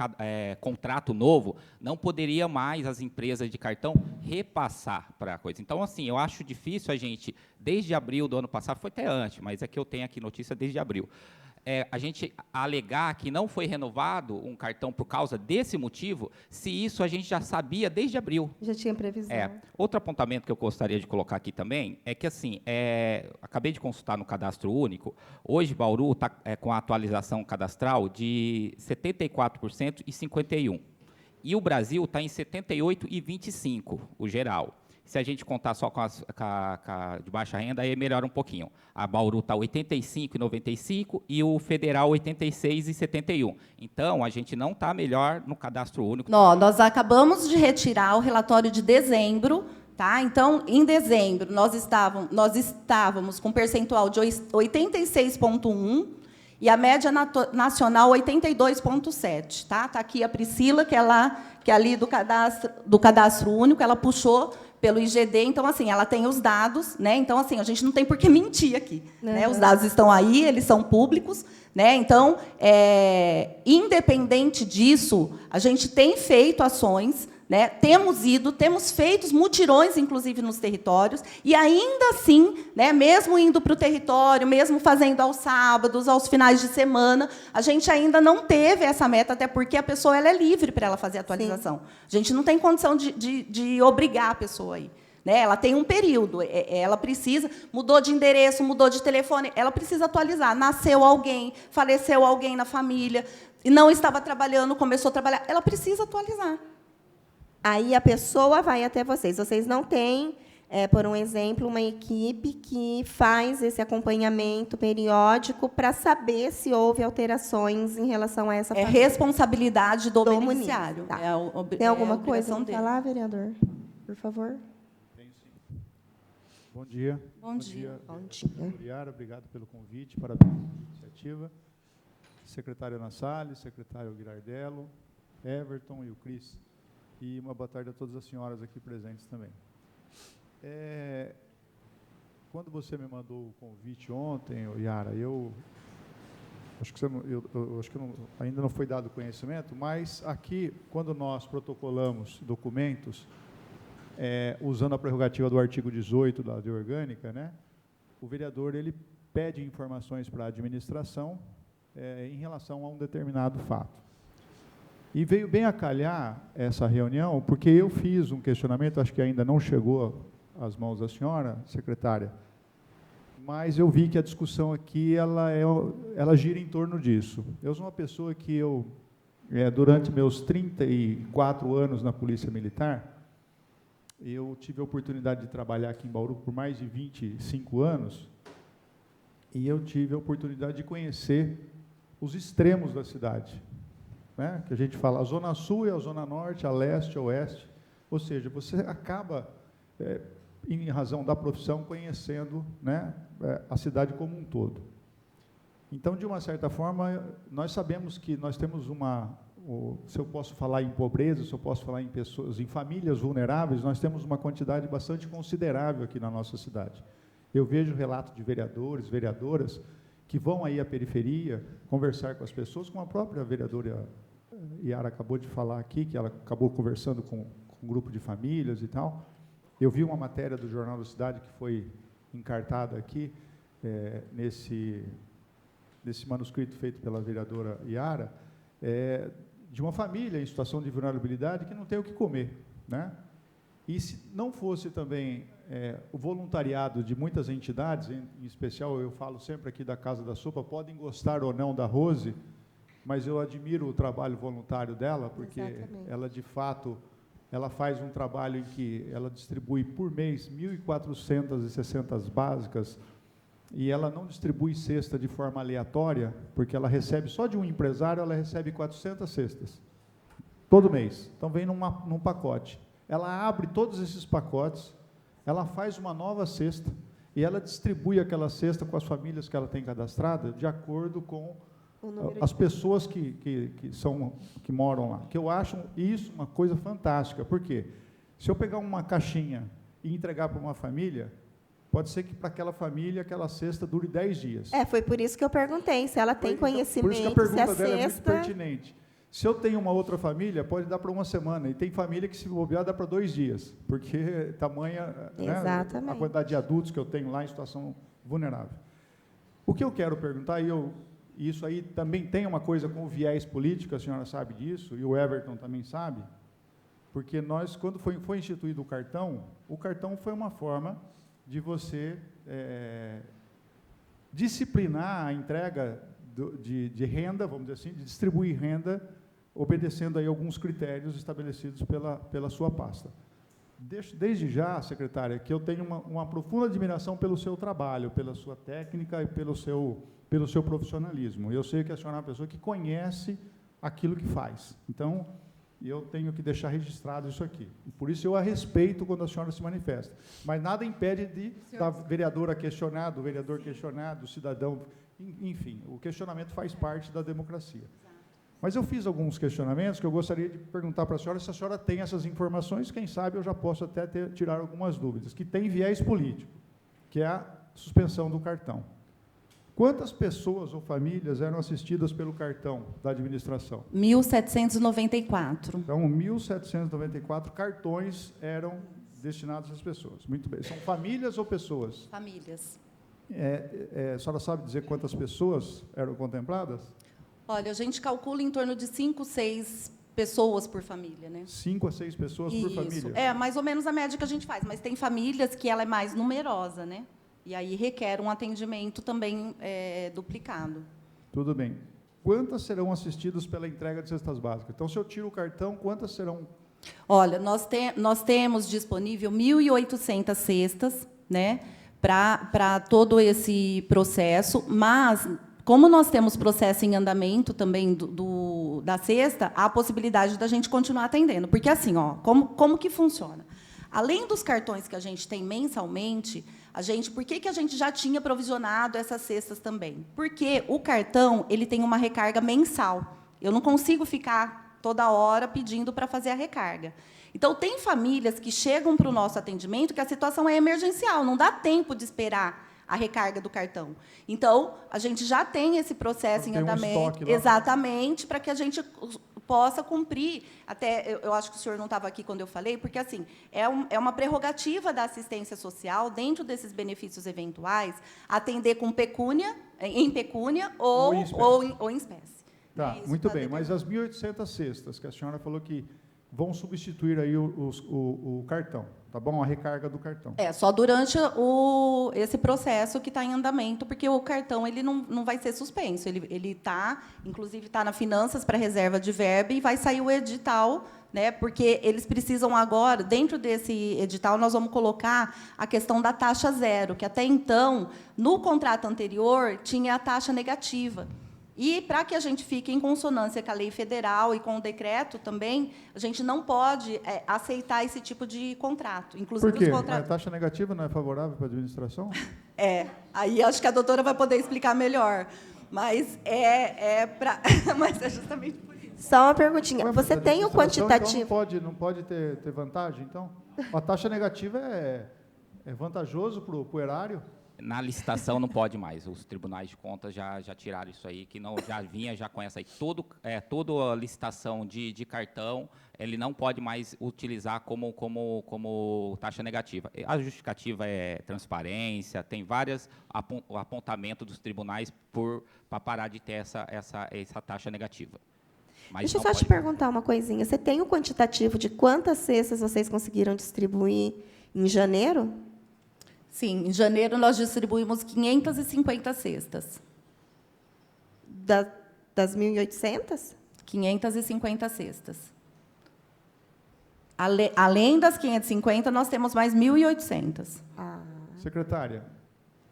contrato novo não poderia mais as empresas de cartão repassar para a coisa. Então, assim, eu acho difícil a gente, desde abril do ano passado, foi até antes, mas é que eu tenho aqui notícia desde abril, a gente alegar que não foi renovado um cartão por causa desse motivo, se isso a gente já sabia desde abril. Já tinha previsão. Outro apontamento que eu gostaria de colocar aqui também é que, assim, acabei de consultar no Cadastro Único, hoje Bauru está com a atualização cadastral de 74% e 51%. E o Brasil está em 78% e 25%, o geral. Se a gente contar só com a de baixa renda, aí melhora um pouquinho. A Bauru está 85 e 95 e o federal 86 e 71. Então, a gente não está melhor no cadastro único. Não, nós acabamos de retirar o relatório de dezembro. Tá? Então, em dezembro, nós estávamos com um percentual de 86,1%, E a média nacional, 82,7. Tá? Está aqui a Priscila, que é ali do cadastro único, ela puxou pelo IGD, então, assim, ela tem os dados, né? Então, assim, a gente não tem por que mentir aqui. Uhum. Né? Os dados estão aí, eles são públicos. Né? Então, independente disso, a gente tem feito ações, né? Temos feito mutirões, inclusive, nos territórios, e ainda assim, né, mesmo indo para o território, mesmo fazendo aos sábados, aos finais de semana, a gente ainda não teve essa meta, até porque a pessoa ela é livre para ela fazer a atualização. Sim. A gente não tem condição de obrigar a pessoa aí. Né? Ela tem um período, ela precisa, mudou de endereço, mudou de telefone, ela precisa atualizar. Nasceu alguém, faleceu alguém na família, e não estava trabalhando, começou a trabalhar, ela precisa atualizar. Aí a pessoa vai até vocês. Vocês não têm, por um exemplo, uma equipe que faz esse acompanhamento periódico para saber se houve alterações em relação a essa família. É responsabilidade do beneficiário. Tá. Tem alguma coisa para falar, vereador? Por favor. Tenho sim. Bom dia. Bom dia. Bom dia. Yara, obrigado pelo convite, parabéns pela iniciativa. Secretário Ana Salles, secretário Guirardello, Everton e o Cris. E uma boa tarde a todas as senhoras aqui presentes também. Quando você me mandou o convite ontem, Yara, eu acho que, ainda não foi dado conhecimento, mas aqui, quando nós protocolamos documentos, usando a prerrogativa do artigo 18 da Lei Orgânica, né, o vereador ele pede informações para a administração em relação a um determinado fato. E veio bem a calhar essa reunião, porque eu fiz um questionamento, acho que ainda não chegou às mãos da senhora, secretária, mas eu vi que a discussão aqui, ela gira em torno disso. Eu sou uma pessoa que durante meus 34 anos na Polícia Militar, eu tive a oportunidade de trabalhar aqui em Bauru por mais de 25 anos, e eu tive a oportunidade de conhecer os extremos da cidade. Né, que a gente fala a Zona Sul e a Zona Norte, a Leste, a Oeste, ou seja, você acaba, em razão da profissão, conhecendo, né, a cidade como um todo. Então, de uma certa forma, nós sabemos que nós temos se eu posso falar em pobreza, se eu posso falar em pessoas, em famílias vulneráveis, nós temos uma quantidade bastante considerável aqui na nossa cidade. Eu vejo relatos de vereadores, vereadoras, que vão aí à periferia conversar com as pessoas, como a própria vereadora Yara acabou de falar aqui, que ela acabou conversando com um grupo de famílias e tal. Eu vi uma matéria do Jornal da Cidade que foi encartada aqui, nesse manuscrito feito pela vereadora Yara, de uma família em situação de vulnerabilidade que não tem o que comer. Né? E se não fosse também o voluntariado de muitas entidades, em especial eu falo sempre aqui da Casa da Sopa, podem gostar ou não da Rose, mas eu admiro o trabalho voluntário dela, porque ela, de fato, ela faz um trabalho em que ela distribui por mês 1.400 cestas básicas, e ela não distribui cesta de forma aleatória, porque ela recebe, só de um empresário, ela recebe 400 cestas, todo mês. Então, vem num pacote. Ela abre todos esses pacotes, ela faz uma nova cesta, e ela distribui aquela cesta com as famílias que ela tem cadastrada, de acordo com as pessoas que moram lá. Que eu acho isso uma coisa fantástica. Por quê? Se eu pegar uma caixinha e entregar para uma família, pode ser que para aquela família, aquela cesta dure 10 dias. Foi por isso que eu perguntei, se ela tem conhecimento, por isso que a pergunta se a dela cesta... é muito pertinente. Se eu tenho uma outra família, pode dar para uma semana. E tem família que, se bobear, dá para 2 dias. Porque tamanha, né, a quantidade de adultos que eu tenho lá em situação vulnerável. O que eu quero perguntar, e isso aí também tem uma coisa com o viés político, a senhora sabe disso, e o Everton também sabe, porque nós, quando foi instituído o cartão foi uma forma de você disciplinar a entrega de renda, vamos dizer assim, de distribuir renda, obedecendo aí alguns critérios estabelecidos pela sua pasta. Desde já, secretária, que eu tenho uma profunda admiração pelo seu trabalho, pela sua técnica e pelo seu profissionalismo. Eu sei que a senhora é uma pessoa que conhece aquilo que faz. Então, E eu tenho que deixar registrado isso aqui. E por isso eu a respeito quando a senhora se manifesta. Mas nada impede da vereadora questionar, do vereador questionar, do cidadão... Enfim, o questionamento faz parte da democracia. Mas eu fiz alguns questionamentos que eu gostaria de perguntar para a senhora se a senhora tem essas informações, quem sabe eu já posso até tirar algumas dúvidas, que tem viés político, que é a suspensão do cartão. Quantas pessoas ou famílias eram assistidas pelo cartão da administração? 1.794. Então, 1.794 cartões eram destinados às pessoas. Muito bem. São famílias ou pessoas? Famílias. A senhora sabe dizer quantas pessoas eram contempladas? Olha, a gente calcula em torno de 5, 6 pessoas por família, né? 5 a 6 pessoas por família? É, mais ou menos a média que a gente faz, mas tem famílias que ela é mais numerosa, né? E aí requer um atendimento também duplicado. Tudo bem. Quantas serão assistidas pela entrega de cestas básicas? Então, se eu tiro o cartão, quantas serão? Olha, nós temos disponível 1.800 cestas, né, para todo esse processo, mas, como nós temos processo em andamento também da cesta, há a possibilidade da gente continuar atendendo. Porque, assim, ó, como que funciona? Além dos cartões que a gente tem mensalmente, por que a gente já tinha provisionado essas cestas também? Porque o cartão ele tem uma recarga mensal. Eu não consigo ficar toda hora pedindo para fazer a recarga. Então, tem famílias que chegam para o nosso atendimento que a situação é emergencial, não dá tempo de esperar a recarga do cartão. Então, a gente já tem esse processo em andamento, exatamente, para que a gente possa cumprir. Até eu acho que o senhor não estava aqui quando eu falei, porque assim é uma prerrogativa da assistência social, dentro desses benefícios eventuais, atender com pecúnia, em pecúnia ou em espécie. Tá, muito bem. Mas as 1.800 cestas que a senhora falou que vão substituir aí o cartão, tá bom? A recarga do cartão. Só durante esse processo que está em andamento, porque o cartão ele não vai ser suspenso. Ele está, inclusive, está na Finanças para reserva de verba e vai sair o edital, né? Porque eles precisam agora, dentro desse edital, nós vamos colocar a questão da taxa zero, que até então, no contrato anterior, tinha a taxa negativa. E, para que a gente fique em consonância com a lei federal e com o decreto também, a gente não pode aceitar esse tipo de contrato. Inclusive, por quê? A taxa negativa não é favorável para a administração? Aí acho que a doutora vai poder explicar melhor. Mas mas é justamente por isso. Só uma perguntinha. Você tem o quantitativo... Então não pode ter vantagem, então? A taxa negativa é vantajoso para o erário? Na licitação não pode mais. Os tribunais de contas já tiraram isso aí, que não já vinha já com essa aí. Toda a licitação de cartão, ele não pode mais utilizar como taxa negativa. A justificativa é transparência, tem vários apontamentos dos tribunais para parar de ter essa taxa negativa. Mas deixa eu só te perguntar uma coisinha. Você tem o quantitativo de quantas cestas vocês conseguiram distribuir em janeiro? Sim, em janeiro nós distribuímos 550 cestas. Das 1.800? 550 cestas. Além das 550, nós temos mais 1.800. Secretária,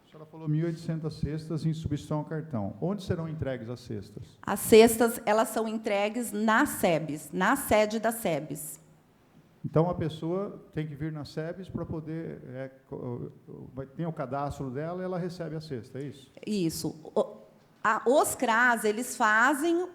a senhora falou 1.800 cestas em substituição ao cartão. Onde serão entregues as cestas? As cestas elas são entregues na SEBS, na sede da SEBS. Então, a pessoa tem que vir na SEBS para poder... tem o cadastro dela e ela recebe a cesta, é isso? Isso. Os CRAS, eles fazem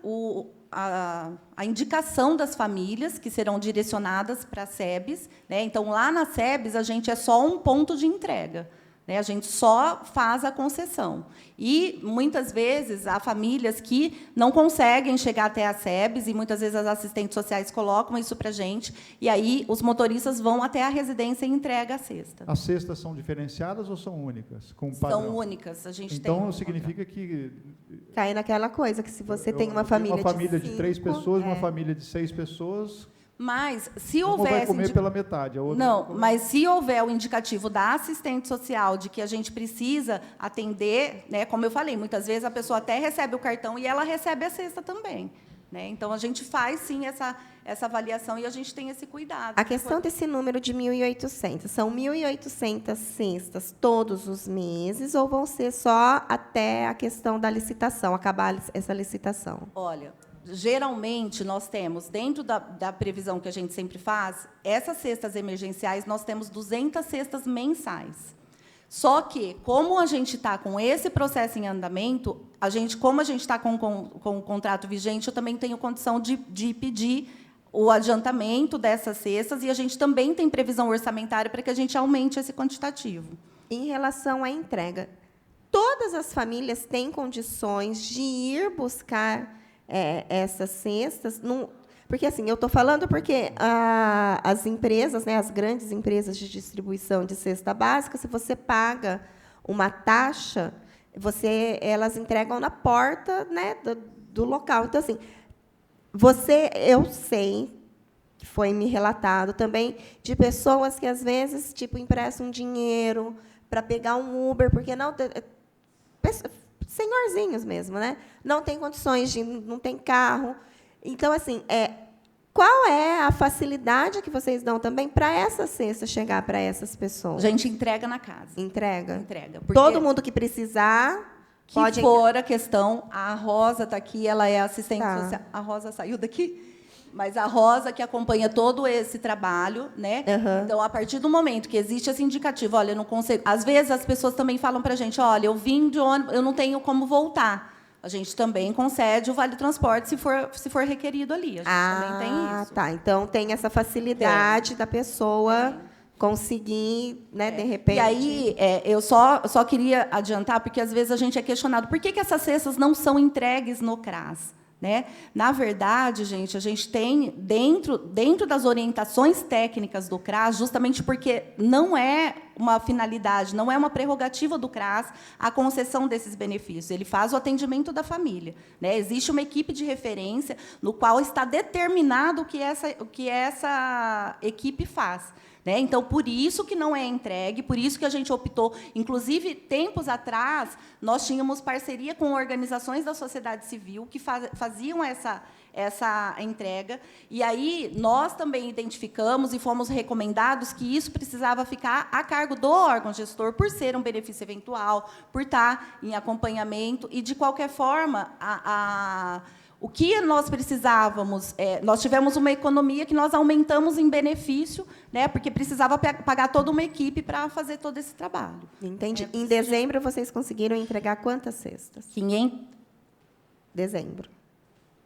a indicação das famílias que serão direcionadas para a SEBS, né? Então, lá na SEBS, a gente é só um ponto de entrega. A gente só faz a concessão. E, muitas vezes, há famílias que não conseguem chegar até a SEBS, e, muitas vezes, as assistentes sociais colocam isso para a gente, e aí os motoristas vão até a residência e entregam a cesta. As cestas são diferenciadas ou são únicas? Com padrão? São únicas. Então, significa que... Cai naquela coisa, que se você tem uma família de 3 pessoas, uma família de 6 pessoas... Mas, se houver... vai comer pela metade. Mas se houver o indicativo da assistente social de que a gente precisa atender, né, como eu falei, muitas vezes a pessoa até recebe o cartão e ela recebe a cesta também. Né? Então, a gente faz, sim, essa avaliação e a gente tem esse cuidado. A questão desse número de 1.800, são 1.800 cestas todos os meses ou vão ser só até a questão da licitação, acabar essa licitação? Olha... geralmente, nós temos, dentro da previsão que a gente sempre faz, essas cestas emergenciais, nós temos 200 cestas mensais. Só que, como a gente está com esse processo em andamento, como a gente está com o contrato vigente, eu também tenho condição de pedir o adiantamento dessas cestas, e a gente também tem previsão orçamentária para que a gente aumente esse quantitativo. Em relação à entrega, todas as famílias têm condições de ir buscar essas cestas? Porque, assim, eu estou falando porque as empresas, né, as grandes empresas de distribuição de cesta básica, se você paga uma taxa, elas entregam na porta, né, do local. Então, assim, eu sei, que foi me relatado também, de pessoas que, às vezes, tipo, emprestam dinheiro para pegar um Uber, porque não... senhorzinhos mesmo, né? Não tem condições, não tem carro. Então, assim, qual é a facilidade que vocês dão também para essa cesta chegar para essas pessoas? A gente entrega na casa. Entrega? Entrega. Todo mundo que precisar pode... For a questão, a Rosa está aqui, ela é assistente social. A Rosa saiu daqui, mas a Rosa que acompanha todo esse trabalho, né? Então, a partir do momento que existe esse indicativo, olha, eu não consigo... Às vezes, as pessoas também falam para a gente, olha, eu vim de ônibus, eu não tenho como voltar. A gente também concede o vale-transporte se for requerido ali. A gente também tem isso. Tá. Então, tem essa facilidade da pessoa conseguir, né, de repente... E aí, eu só queria adiantar, porque, às vezes, a gente é questionado, por que essas cestas não são entregues no CRAS? Né? Na verdade, gente, a gente tem, dentro das orientações técnicas do CRAS, justamente porque não é uma finalidade, não é uma prerrogativa do CRAS a concessão desses benefícios. Ele faz o atendimento da família. Né? Existe uma equipe de referência no qual está determinado o que essa equipe faz. Né? Então, por isso que não é entregue, por isso que a gente optou. Inclusive, tempos atrás, nós tínhamos parceria com organizações da sociedade civil que faziam essa entrega. E aí, nós também identificamos e fomos recomendados que isso precisava ficar a cargo do órgão gestor, por ser um benefício eventual, por estar em acompanhamento. E, de qualquer forma, o que nós precisávamos, nós tivemos uma economia que nós aumentamos em benefício, né, porque precisava pagar toda uma equipe para fazer todo esse trabalho. Entendi. Em dezembro, vocês conseguiram entregar quantas cestas?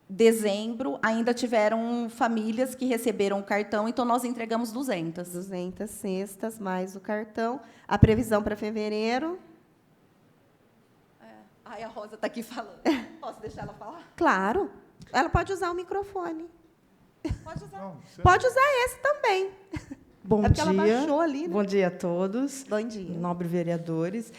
Dezembro, ainda tiveram famílias que receberam o cartão, então nós entregamos 200. 200 cestas, mais o cartão. A previsão para fevereiro... Ai, a Rosa está aqui falando. Posso deixar ela falar? Claro. Ela pode usar o microfone. Pode usar. Não, Pode usar esse também. Bom porque dia. Ela baixou ali, né? Bom dia a todos. Bom dia. Nobres vereadores.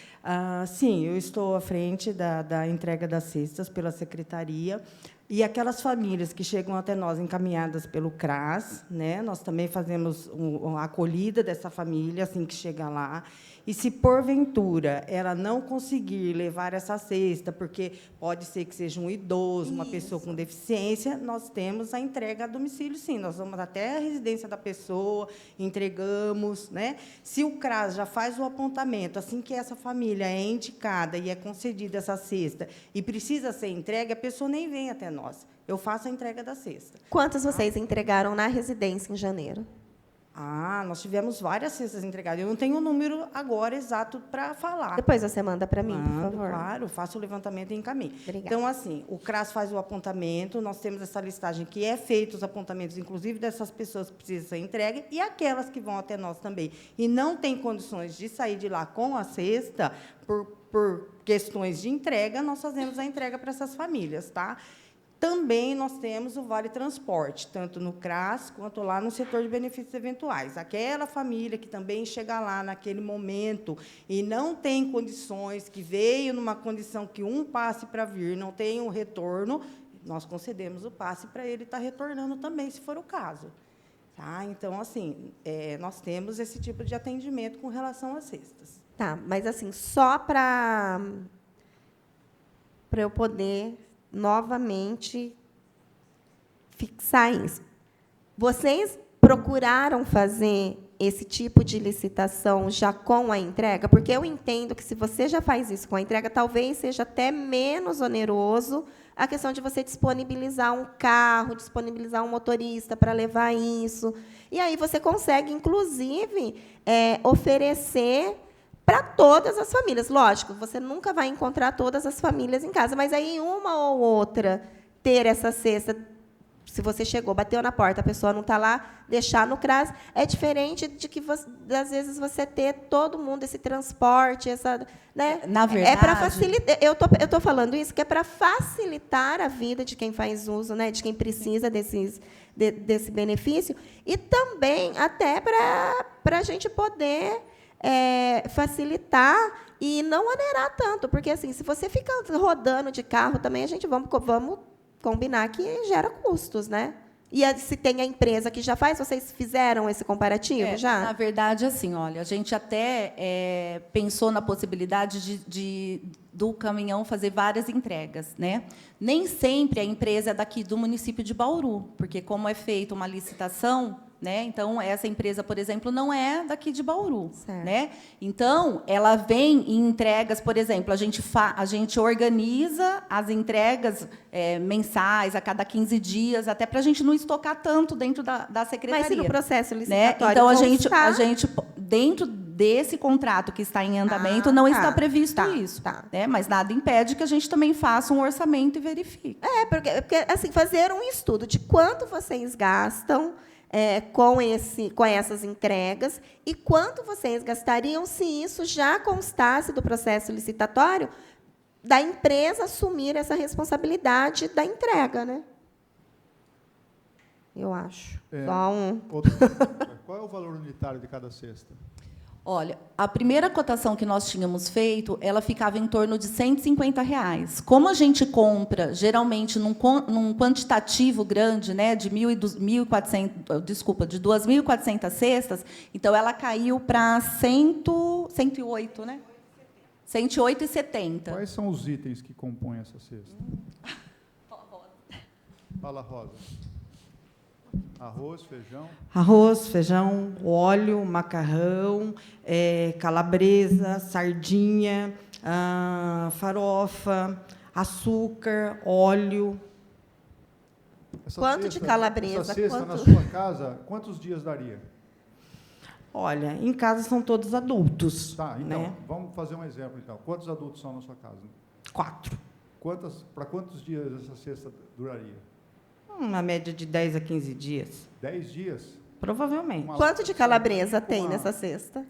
Sim, eu estou à frente da entrega das cestas pela secretaria. E aquelas famílias que chegam até nós encaminhadas pelo CRAS, né, nós também fazemos a acolhida dessa família assim que chega lá. E se, porventura, ela não conseguir levar essa cesta, porque pode ser que seja um idoso, uma pessoa com deficiência, nós temos a entrega a domicílio, sim. Nós vamos até a residência da pessoa, entregamos. Né? Se o CRAS já faz o apontamento, assim que essa família é indicada e é concedida essa cesta e precisa ser entregue, a pessoa nem vem até nós. Eu faço a entrega da cesta. Quantas vocês entregaram na residência em janeiro? Nós tivemos várias cestas entregadas. Eu não tenho o número agora exato para falar. Depois você manda para mim, por favor. Claro, faço o levantamento e encaminho. Obrigada. Então, assim, o CRAS faz o apontamento, nós temos essa listagem que é feita os apontamentos, inclusive, dessas pessoas que precisam ser entregues e aquelas que vão até nós também. E não tem condições de sair de lá com a cesta, por questões de entrega, nós fazemos a entrega para essas famílias. Tá? Também nós temos o Vale Transporte, tanto no CRAS quanto lá no setor de benefícios eventuais. Aquela família que também chega lá naquele momento e não tem condições, que veio numa condição que um passe para vir, não tem um retorno, nós concedemos o passe para ele estar retornando também, se for o caso. Tá? Então, assim, nós temos esse tipo de atendimento com relação às cestas. Tá, mas, assim, só para eu poder novamente fixar isso. Vocês procuraram fazer esse tipo de licitação já com a entrega? Porque eu entendo que, se você já faz isso com a entrega, talvez seja até menos oneroso a questão de você disponibilizar um carro, disponibilizar um motorista para levar isso. E aí você consegue, inclusive, oferecer para todas as famílias. Lógico, você nunca vai encontrar todas as famílias em casa, mas aí uma ou outra ter essa cesta, se você chegou, bateu na porta, a pessoa não está lá, deixar no CRAS, é diferente de que, às vezes, você ter todo mundo, esse transporte, essa, né? Na verdade, é para facilitar. Eu tô falando isso que é para facilitar a vida de quem faz uso, né, de quem precisa desse benefício, e também até para a gente poder facilitar e não onerar tanto, porque, assim, se você fica rodando de carro, também a gente vamos combinar que gera custos, né? E se tem a empresa que já faz, vocês fizeram esse comparativo já? Na verdade, assim, olha, a gente até pensou na possibilidade do caminhão fazer várias entregas, né? Nem sempre a empresa é daqui do município de Bauru, porque, como é feita uma licitação, né? Então, essa empresa, por exemplo, não é daqui de Bauru, né? Então, ela vem em entregas, por exemplo, a gente organiza as entregas mensais, a cada 15 dias, até para a gente não estocar tanto dentro da secretaria. Mas, se no processo né? licitatório, Então, a gente, dentro desse contrato que está em andamento, não está previsto isso. Né? Mas nada impede que a gente também faça um orçamento e verifique. Porque assim, fazer um estudo de quanto vocês gastam com essas entregas e quanto vocês gastariam se isso já constasse do processo licitatório, da empresa assumir essa responsabilidade da entrega, né? Eu acho. Qual é o valor unitário de cada cesta? Olha, a primeira cotação que nós tínhamos feito, ela ficava em torno de R$ 150. Como a gente compra, geralmente, num quantitativo grande, né, de 2.400 cestas, então ela caiu para 108, né? 108,70. Quais são os itens que compõem essa cesta? Fala, Rosa. Arroz, feijão, óleo, macarrão, calabresa, sardinha, farofa, açúcar, óleo. Quanto de calabresa? Essa cesta na sua casa, quantos dias daria? Olha, em casa são todos adultos. Tá, então, né? Vamos fazer um exemplo, então. Quantos adultos são na sua casa? 4. Para quantos dias essa cesta duraria? Uma média de 10 a 15 dias. 10 dias? Provavelmente. Quanto de calabresa tem nessa cesta?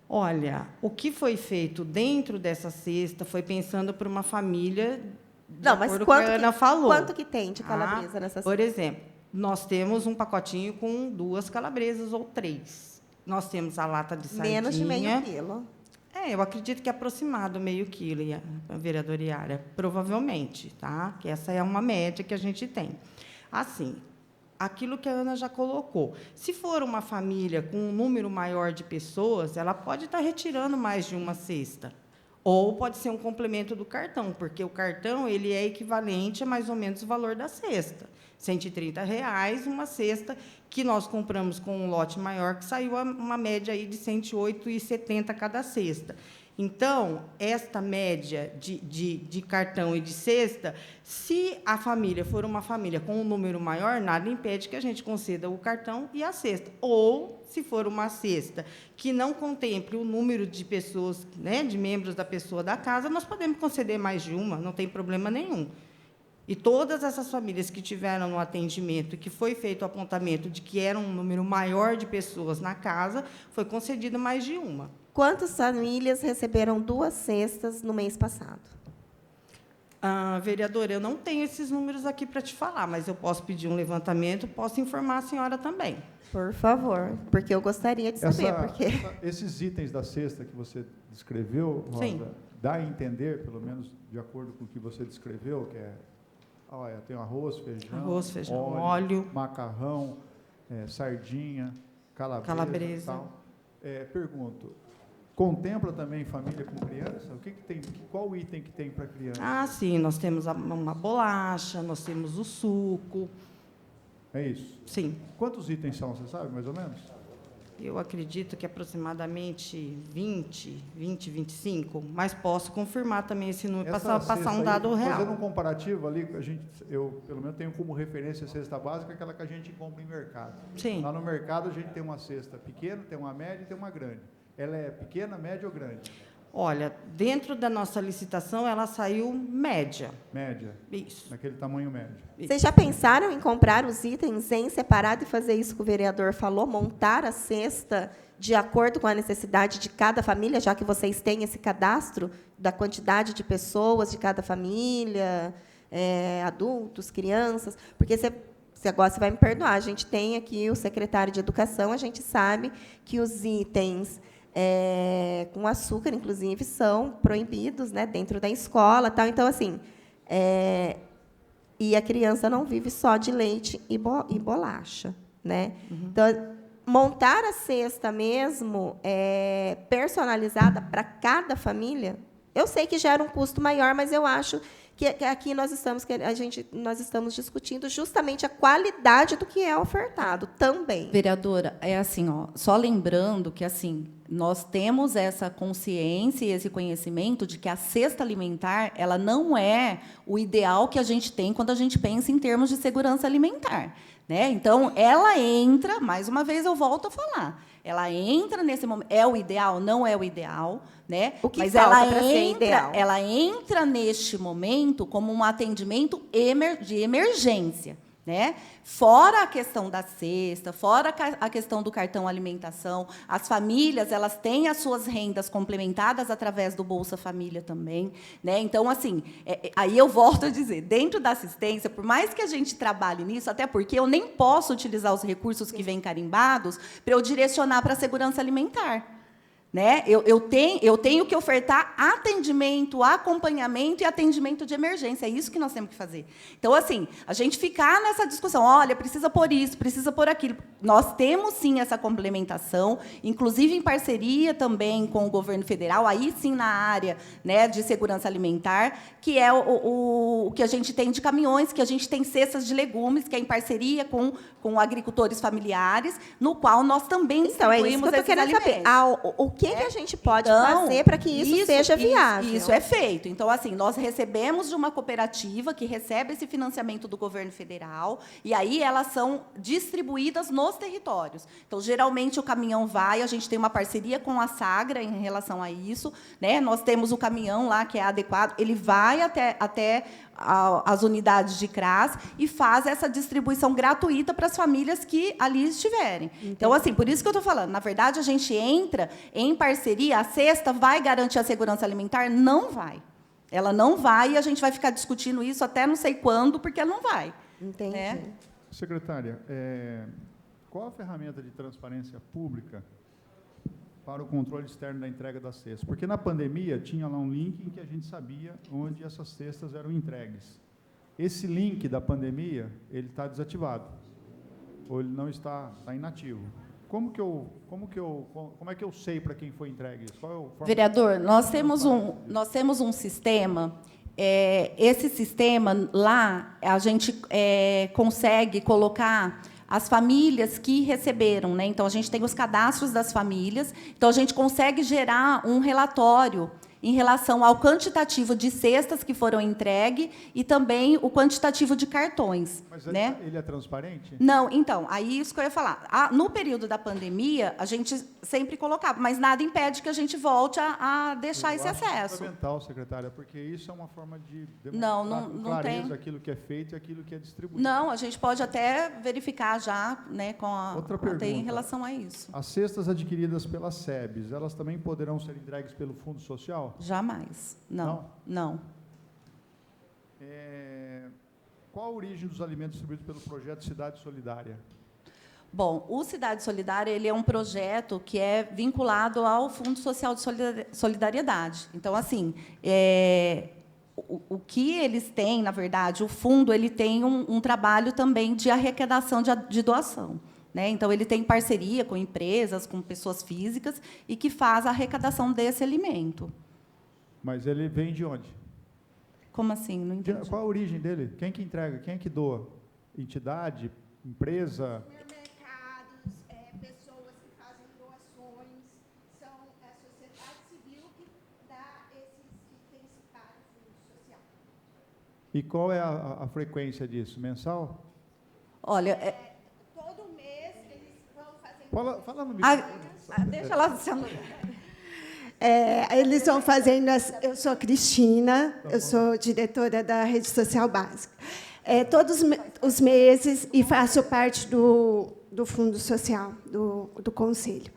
Olha, o que foi feito dentro dessa cesta foi pensando para uma família, não, mas quanto que tem de calabresa nessa cesta? Por exemplo, nós temos um pacotinho com 2 calabresas ou 3. Nós temos a lata de sardinha. Menos de meio quilo. Eu acredito que é aproximado meio quilo, vereadora Iara, provavelmente, tá? Que essa é uma média que a gente tem. Assim, aquilo que a Ana já colocou. Se for uma família com um número maior de pessoas, ela pode estar retirando mais de uma cesta. Ou pode ser um complemento do cartão, porque o cartão ele é equivalente a mais ou menos o valor da cesta. R$ 130, uma cesta que nós compramos com um lote maior, que saiu uma média aí de R$ 108,70 cada cesta. Então, esta média de cartão e de cesta, se a família for uma família com um número maior, nada impede que a gente conceda o cartão e a cesta. Ou, se for uma cesta que não contemple o número de pessoas, né, de membros da pessoa da casa, nós podemos conceder mais de uma, não tem problema nenhum. E todas essas famílias que tiveram no atendimento, que foi feito o apontamento de que era um número maior de pessoas na casa, foi concedido mais de uma. Quantas famílias receberam 2 cestas no mês passado? Vereadora, eu não tenho esses números aqui para te falar, mas eu posso pedir um levantamento, posso informar a senhora também. Por favor, porque eu gostaria de saber. Esses itens da cesta que você descreveu, Rosa, sim, dá a entender, pelo menos de acordo com o que você descreveu, que tem arroz, feijão, óleo, macarrão, sardinha, calabresa. Tal. Pergunto, contempla também família com criança? O que tem? Qual item que tem para criança? Sim, nós temos uma bolacha, nós temos o suco. É isso? Sim. Quantos itens são, você sabe, mais ou menos? eu acredito que aproximadamente 25, mas posso confirmar também esse número, passar um dado real. Fazendo um comparativo ali, eu, pelo menos, tenho como referência a cesta básica, aquela que a gente compra em mercado. Sim. Lá no mercado, a gente tem uma cesta pequena, tem uma média e tem uma grande. Ela é pequena, média ou grande? Olha, dentro da nossa licitação, ela saiu média. Média. Isso. Naquele tamanho médio. Vocês já pensaram em comprar os itens em separado e fazer isso que o vereador falou, montar a cesta de acordo com a necessidade de cada família, já que vocês têm esse cadastro da quantidade de pessoas de cada família, adultos, crianças? Porque agora você vai me perdoar, a gente tem aqui o secretário de Educação, a gente sabe que os itens com açúcar, inclusive, são proibidos, né, dentro da escola, tal. Então, assim, e a criança não vive só de leite e bolacha, né? Uhum. Então, montar a cesta mesmo personalizada para cada família, eu sei que gera um custo maior, mas eu acho que aqui nós estamos discutindo justamente a qualidade do que é ofertado também. Vereadora, é assim, só lembrando que assim, nós temos essa consciência e esse conhecimento de que a cesta alimentar, ela não é o ideal que a gente tem quando a gente pensa em termos de segurança alimentar, né? Então, ela entra, mais uma vez eu volto a falar, ela entra nesse momento, é o ideal, não é o ideal, né? O que mas falta para ser ideal? Ela entra neste momento como um atendimento de emergência, né? Fora a questão da cesta, fora a questão do cartão alimentação, as famílias, elas têm as suas rendas complementadas através do Bolsa Família também, né? Então, assim, aí eu volto a dizer, dentro da assistência, por mais que a gente trabalhe nisso, até porque eu nem posso utilizar os recursos que vêm carimbados para eu direcionar para a segurança alimentar. Né? Eu tenho que ofertar atendimento, acompanhamento e atendimento de emergência. É isso que nós temos que fazer. Então, assim, a gente ficar nessa discussão, olha, precisa por isso, precisa por aquilo. Nós temos, sim, essa complementação, inclusive em parceria também com o governo federal, aí sim na área, né, de segurança alimentar, que é o que a gente tem de caminhões, que a gente tem cestas de legumes, que é em parceria com agricultores familiares, no qual nós também distribuímos esses alimentos. O que a gente pode fazer para que isso seja viável? Isso é feito. Então, assim, nós recebemos de uma cooperativa que recebe esse financiamento do governo federal, e aí elas são distribuídas nos territórios. Então, geralmente, o caminhão vai, a gente tem uma parceria com a Sagra em relação a isso, né? Nós temos o caminhão lá, que é adequado, ele vai até as unidades de CRAS e faz essa distribuição gratuita para as famílias que ali estiverem. Entendi. Então, assim, por isso que eu estou falando, na verdade, a gente entra em parceria, a cesta vai garantir a segurança alimentar? Não vai. Ela não vai, e a gente vai ficar discutindo isso até não sei quando, porque ela não vai. Entendi. Né? Secretária, qual a ferramenta de transparência pública para o controle externo da entrega das cestas? Porque na pandemia tinha lá um link em que a gente sabia onde essas cestas eram entregues. Esse link da pandemia, ele está desativado, ou ele não está inativo. Como é que eu sei para quem foi entregue isso? Qual é Vereador, nós temos um sistema. Esse sistema lá a gente consegue colocar as famílias que receberam, né? Então, a gente tem os cadastros das famílias, então, a gente consegue gerar um relatório em relação ao quantitativo de cestas que foram entregues e também o quantitativo de cartões. Mas né? Ele é transparente? Não, então, aí isso que eu ia falar. No período da pandemia, a gente sempre colocava, mas nada impede que a gente volte a deixar esse acesso. É fundamental, secretária, porque isso é uma forma de demonstrar com clareza aquilo que é feito e aquilo que é distribuído. Não, a gente pode até verificar já, né, Outra pergunta, em relação a isso. As cestas adquiridas pela SEBS, elas também poderão ser entregues pelo Fundo Social? Jamais. Não. Qual a origem dos alimentos distribuídos pelo projeto Cidade Solidária? Bom, o Cidade Solidária ele é um projeto que é vinculado ao Fundo Social de Solidariedade. Então, assim, o que eles têm, na verdade, o fundo ele tem um trabalho também de arrecadação de doação. Né? Então, ele tem parceria com empresas, com pessoas físicas, e que faz a arrecadação desse alimento. Mas ele vem de onde? Como assim? Não entendi. Qual a origem dele? Quem que entrega? Quem é que doa? Entidade? Empresa? Supermercados, pessoas que fazem E qual é a frequência disso? Mensal? Olha, Todo mês eles vão fazendo... Fala no microfone. deixa ela... Eles vão fazendo... Eu sou Cristina, eu sou diretora da Rede Social Básica. Todos os meses, e faço parte do Fundo Social, do Conselho.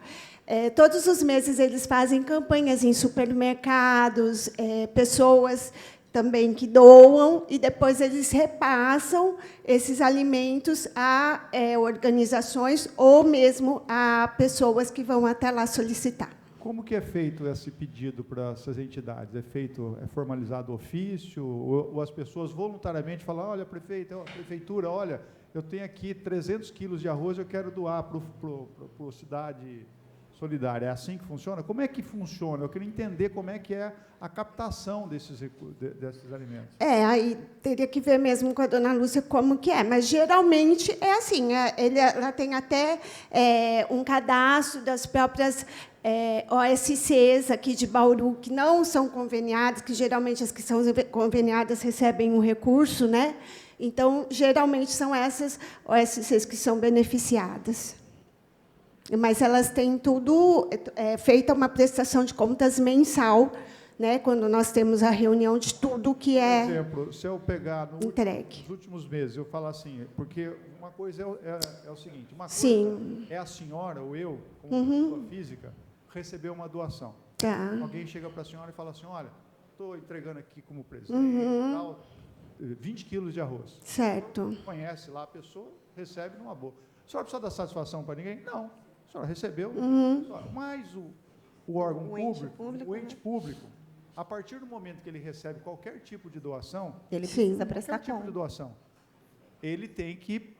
Todos os meses, eles fazem campanhas em supermercados, pessoas também que doam, e depois eles repassam esses alimentos a organizações ou mesmo a pessoas que vão até lá solicitar. Como que é feito esse pedido para essas entidades? É formalizado ofício? Ou as pessoas voluntariamente falam, olha, prefeitura, olha, eu tenho aqui 300 quilos de arroz, eu quero doar para a Cidade Solidária. É assim que funciona? Como é que funciona? Eu queria entender como é que é a captação desses alimentos. Aí teria que ver mesmo com a dona Lúcia como que é, mas geralmente é assim, ela tem até um cadastro das próprias OSCs aqui de Bauru, que não são conveniadas, que geralmente as que são conveniadas recebem um recurso, né? Então, geralmente são essas OSCs que são beneficiadas. Mas elas têm tudo feita uma prestação de contas mensal, né, quando nós temos a reunião de tudo que é. Por exemplo, se eu pegar entregue nos últimos meses, eu falar assim, porque uma coisa é o seguinte, uma coisa Sim. é a senhora ou eu, como pessoa física, receber uma doação. Tá. Alguém chega para a senhora e fala assim, olha, estou entregando aqui como presente, tal, 20 quilos de arroz. Certo. Conhece lá a pessoa, recebe numa boa. A senhora precisa dar satisfação para ninguém? Não. A senhora recebeu, mas o órgão público, o ente público, a partir do momento que ele recebe qualquer tipo de doação, Ele Sim. precisa prestar qualquer tipo de conta. doação, ele tem que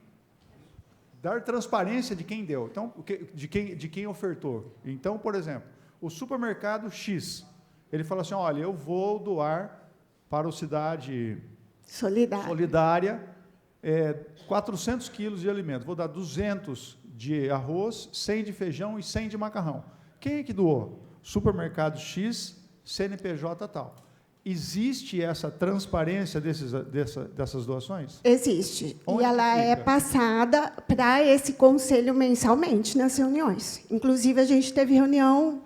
dar transparência de quem deu, então, de quem ofertou. Então, por exemplo, o supermercado X, ele fala assim, olha, eu vou doar para o Cidade Solidária 400 quilos de alimento, vou dar 200 de arroz, 100 de feijão e 100 de macarrão. Quem é que doou? Supermercado X, CNPJ tal. Existe essa transparência dessas doações? Existe. Onde e ela fica? é passada para esse conselho mensalmente nas reuniões. Inclusive, a gente teve reunião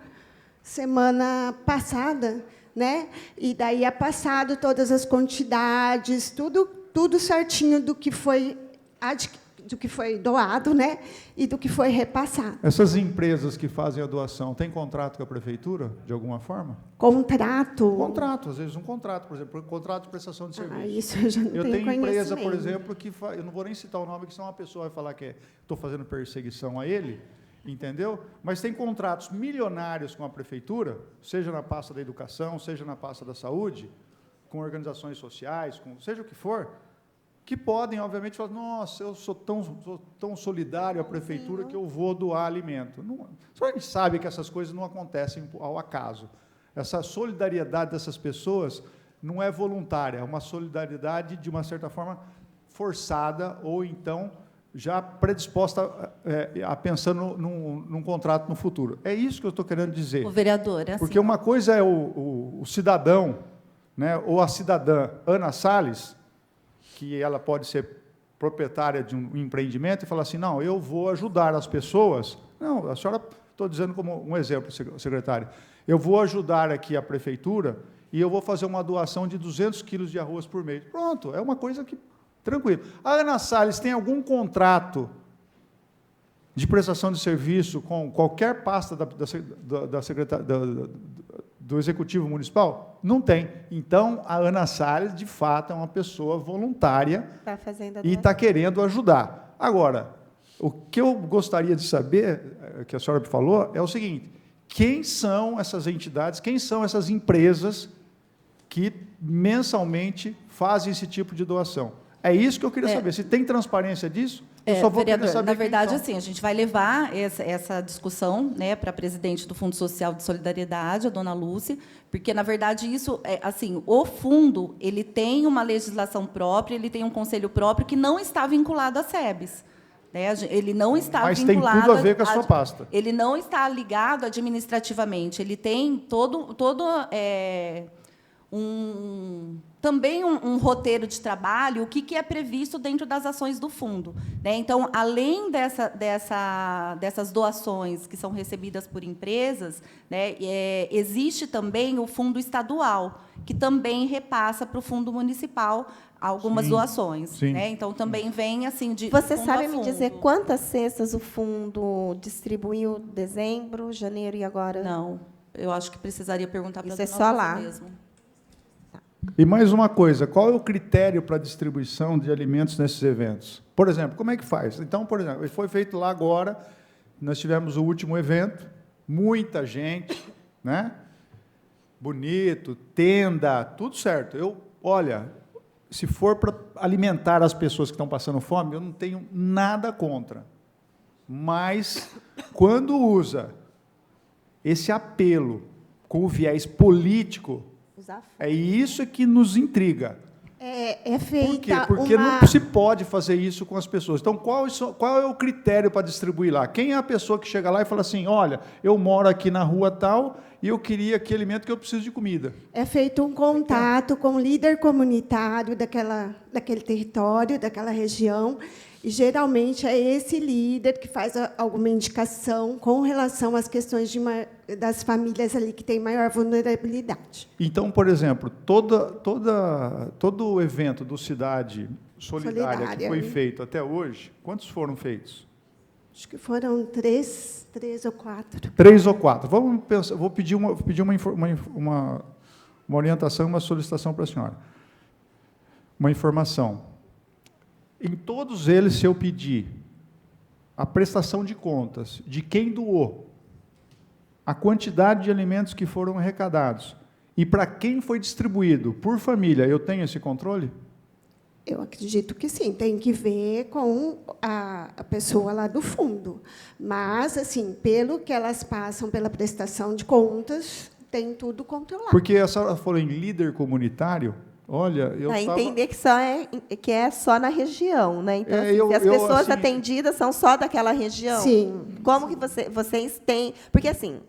semana passada, né? E daí é passado todas as quantidades, tudo certinho do que foi doado, né? E do que foi repassado. Essas empresas que fazem a doação, têm contrato com a prefeitura, de alguma forma? Contrato. Contrato, às vezes um contrato, por exemplo, um contrato de prestação de serviço. Isso eu já não Eu tenho tenho empresa, por conhecimento. exemplo, que eu não vou nem citar o nome, que senão uma pessoa vai falar que estou fazendo perseguição a ele, entendeu? Mas tem contratos milionários com a prefeitura, seja na pasta da educação, seja na pasta da saúde, com organizações sociais, seja o que for, que podem, obviamente, falar, nossa, eu sou tão solidário à prefeitura que eu vou doar alimento. Não, só a gente sabe que essas coisas não acontecem ao acaso. Essa solidariedade dessas pessoas não é voluntária, é uma solidariedade, de uma certa forma, forçada, ou então já predisposta a pensar num contrato no futuro. É isso que eu estou querendo dizer. O vereador, é assim. Porque uma coisa é o cidadão, né, ou a cidadã Ana Salles, que ela pode ser proprietária de um empreendimento e falar assim, não, eu vou ajudar as pessoas. Não, a senhora, estou dizendo como um exemplo, secretário, eu vou ajudar aqui a prefeitura e eu vou fazer uma doação de 200 quilos de arroz por mês. Pronto, é uma coisa que, tranquilo. A Ana Salles tem algum contrato de prestação de serviço com qualquer pasta do Executivo Municipal? Não tem. Então, a Ana Salles, de fato, é uma pessoa voluntária e está querendo ajudar. Agora, o que eu gostaria de saber, que a senhora me falou, é o seguinte, quem são essas entidades, quem são essas empresas que mensalmente fazem esse tipo de doação? É isso que eu queria saber. Se tem transparência disso, eu só vou querer saber. Na verdade, assim, a gente vai levar essa discussão, né, para a presidente do Fundo Social de Solidariedade, a dona Lúcia, porque, na verdade, isso assim, o fundo ele tem uma legislação própria, ele tem um conselho próprio que não está vinculado à SEBS. Né? Ele não está Mas vinculado. Mas tem tudo a ver com a sua pasta. Ele não está ligado administrativamente. Ele tem todo também um roteiro de trabalho, o que é previsto dentro das ações do fundo, né? Então, além dessas doações que são recebidas por empresas, né, existe também o fundo estadual, que também repassa para o fundo municipal algumas doações. Sim. Né? Então, também vem assim de Você fundo sabe a me fundo. dizer quantas cestas o fundo distribuiu dezembro, janeiro e agora? Não, eu acho que precisaria perguntar para a Isso é dona só Lúcia lá. mesmo. E mais uma coisa, qual é o critério para a distribuição de alimentos nesses eventos? Por exemplo, como é que faz? Então, por exemplo, foi feito lá agora, nós tivemos o último evento, muita gente, né? Bonito, tenda, tudo certo. Olha, se for para alimentar as pessoas que estão passando fome, eu não tenho nada contra. Mas, quando usa esse apelo com o viés político, é isso que nos intriga. É feita Por quê? Porque não se pode fazer isso com as pessoas. Então, qual é o critério para distribuir lá? Quem é a pessoa que chega lá e fala assim, olha, eu moro aqui na rua tal e eu queria aquele alimento que eu preciso de comida? É feito um contato com o líder comunitário daquele território, daquela região, e, geralmente, é esse líder que faz alguma indicação com relação às questões das famílias ali que têm maior vulnerabilidade. Então, por exemplo, todo o evento do Cidade Solidária que foi feito até hoje, quantos foram feitos? Acho que foram três ou quatro. 3 ou 4. Vamos pensar, vou pedir uma orientação, uma solicitação para a senhora. Uma informação. Em todos eles, se eu pedir a prestação de contas de quem doou, a quantidade de alimentos que foram arrecadados e para quem foi distribuído por família, eu tenho esse controle? Eu acredito que sim, tem que ver com a pessoa lá do fundo. Mas, assim, pelo que elas passam pela prestação de contas, tem tudo controlado. Porque a senhora falou em líder comunitário. Olha, eu entender que é só na região, né? Então, se as pessoas assim, atendidas são só daquela região, sim, como que vocês têm... Porque, assim,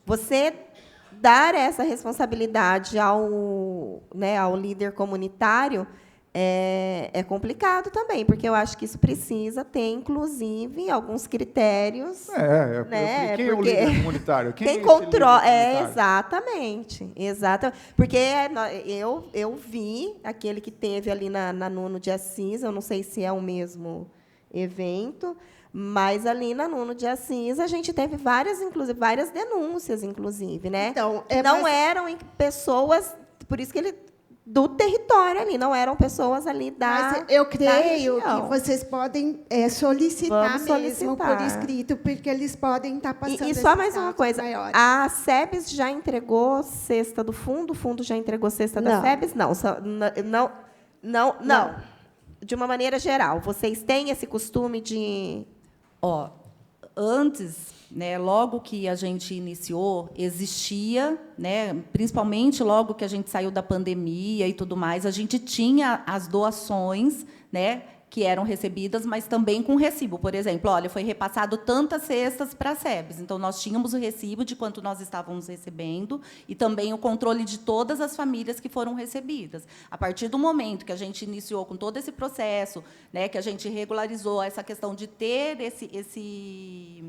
você dar essa responsabilidade ao líder comunitário é complicado também, porque eu acho que isso precisa ter, inclusive, alguns critérios. Né? Quem é o líder comunitário? Quem controla. Exatamente. Porque eu vi aquele que teve ali na Nuno de Assis, eu não sei se é o mesmo evento, mas ali na Nuno de Assis a gente teve várias denúncias, inclusive, né? Então, não eram pessoas, por isso que ele do território ali, não eram pessoas ali Mas eu creio que vocês podem solicitar mesmo por escrito, porque eles podem estar passando. E só mais uma coisa, a SEBS já entregou cesta do fundo? O fundo já entregou cesta da SEBS? Não. De uma maneira geral, vocês têm esse costume de... Antes, né, logo que a gente iniciou, existia, né, principalmente logo que a gente saiu da pandemia e tudo mais, a gente tinha as doações, né, que eram recebidas, mas também com recibo. Por exemplo, olha, foi repassado tantas cestas para a SEBS, então nós tínhamos o recibo de quanto nós estávamos recebendo e também o controle de todas as famílias que foram recebidas. A partir do momento que a gente iniciou com todo esse processo, né, que a gente regularizou essa questão de ter esse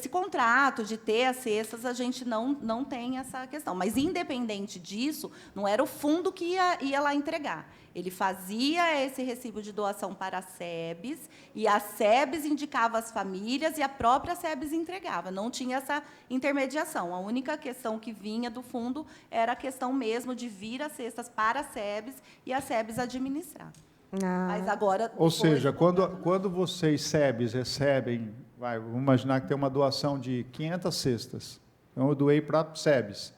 contrato, de ter as cestas, a gente não tem essa questão. Mas, independente disso, não era o fundo que ia lá entregar. Ele fazia esse recibo de doação para a SEBS, e a SEBS indicava as famílias, e a própria SEBS entregava. Não tinha essa intermediação. A única questão que vinha do fundo era a questão mesmo de vir as cestas para a SEBS e a SEBS administrar. Mas agora... Ou seja, quando vocês, SEBS, recebem... vamos imaginar que tem uma doação de 500 cestas. Então, eu doei para a SEBS.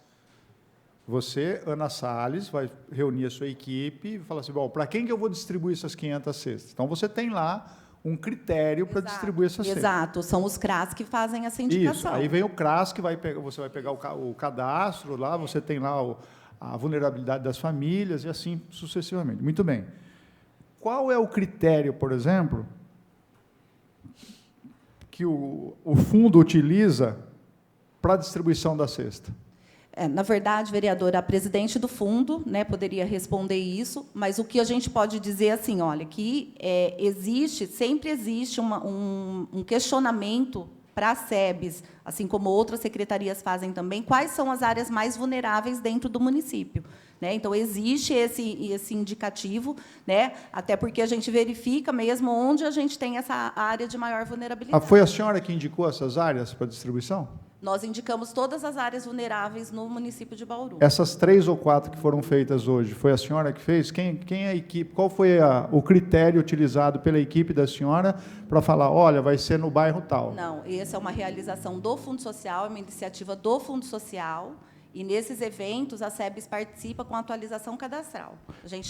Você, Ana Salles, vai reunir a sua equipe e falar assim, bom, para quem que eu vou distribuir essas 500 cestas? Então, você tem lá um critério para distribuir essas cestas. Exato, são os CRAS que fazem essa indicação. Isso, aí vem o CRAS, que você vai pegar o cadastro lá, você tem lá a vulnerabilidade das famílias e assim sucessivamente. Muito bem. Qual é o critério, por exemplo, que o fundo utiliza para a distribuição da cesta? Na verdade, vereadora, a presidente do fundo, né, poderia responder isso, mas o que a gente pode dizer assim, olha, que sempre existe um questionamento para a SEBS, assim como outras secretarias fazem também, quais são as áreas mais vulneráveis dentro do município. Né? Então, existe esse indicativo, né? Até porque a gente verifica mesmo onde a gente tem essa área de maior vulnerabilidade. Foi a senhora que indicou essas áreas para distribuição? Nós indicamos todas as áreas vulneráveis no município de Bauru. Essas 3 ou 4 que foram feitas hoje, foi a senhora que fez? Quem é a equipe? Qual foi o critério utilizado pela equipe da senhora para falar, olha, vai ser no bairro tal? Não, essa é uma realização do Fundo Social, é uma iniciativa do Fundo Social, e nesses eventos a SEBS participa com atualização cadastral.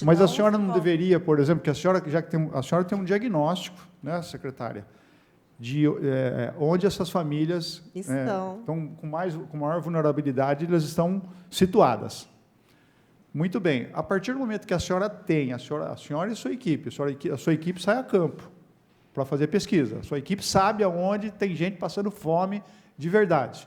Mas a senhora não deveria, por exemplo, que a senhora tem um diagnóstico, né, secretária, de onde essas famílias estão com maior vulnerabilidade, elas estão situadas. Muito bem. A partir do momento que a senhora tem, a senhora e sua equipe, a sua equipe sai a campo para fazer pesquisa. A sua equipe sabe aonde tem gente passando fome de verdade.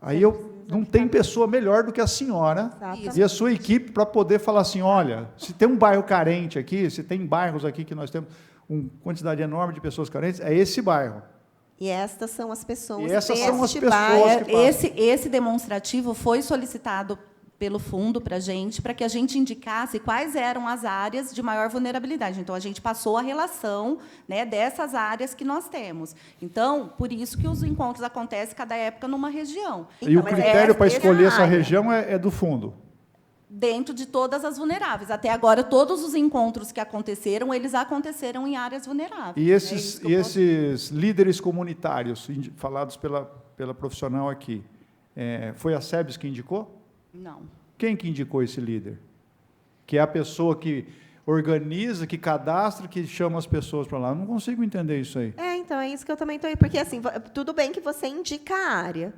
Aí não tem pessoa melhor do que a senhora e a sua equipe para poder falar assim, olha, se tem um bairro carente aqui, se tem bairros aqui que nós temos uma quantidade enorme de pessoas carentes, é esse bairro. E estas são as pessoas Esse demonstrativo foi solicitado pelo fundo para que a gente indicasse quais eram as áreas de maior vulnerabilidade. Então, a gente passou a relação, né, dessas áreas que nós temos. Então, por isso que os encontros acontecem cada época numa região. E então, o critério para escolher essa região é do fundo? Dentro de todas as vulneráveis. Até agora, todos os encontros que aconteceram, eles aconteceram em áreas vulneráveis. E esses líderes comunitários, falados pela profissional aqui, foi a SEBS que indicou? Não. Quem que indicou esse líder? Que é a pessoa que organiza, que cadastra, que chama as pessoas para lá. Eu não consigo entender isso aí. Então, é isso que eu também estou aí. Porque, assim, tudo bem que você indica a área,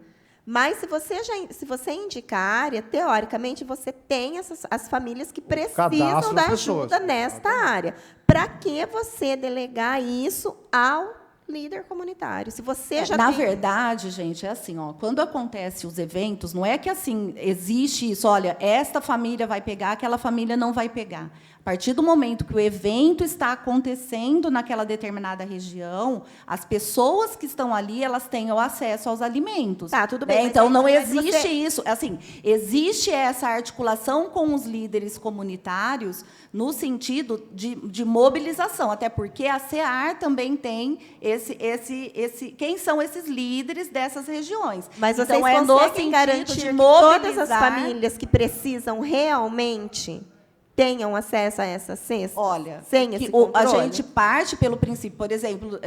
mas se você indica a área, teoricamente, você tem as famílias que precisam da ajuda nesta área. Para que você delegar isso ao líder comunitário? Se você já Na verdade, gente, é assim, quando acontecem os eventos, não é que assim existe isso, olha, esta família vai pegar, aquela família não vai pegar. A partir do momento que o evento está acontecendo naquela determinada região, as pessoas que estão ali, elas têm o acesso aos alimentos. Tá, tudo bem. Então, não existe isso. Assim, existe essa articulação com os líderes comunitários no sentido de mobilização, até porque a CEAR também tem quem são esses líderes dessas regiões. Mas vocês conseguem garantir que todas as famílias que precisam realmente tenham acesso a essa cesta? Olha, sem esse controle? A gente parte pelo princípio, por exemplo,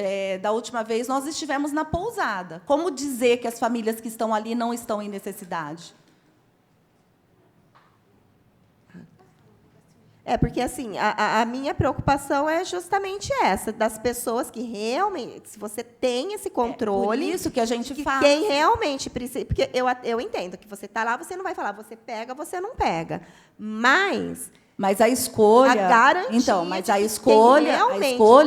da última vez nós estivemos na pousada. Como dizer que as famílias que estão ali não estão em necessidade? Porque, assim, a minha preocupação é justamente essa, das pessoas que realmente, se você tem esse controle... Por isso que a gente faz. Quem realmente precisa... Porque eu entendo que você está lá, você não vai falar, você pega, você não pega. Mas a escolha... A garantia então, mas a escolha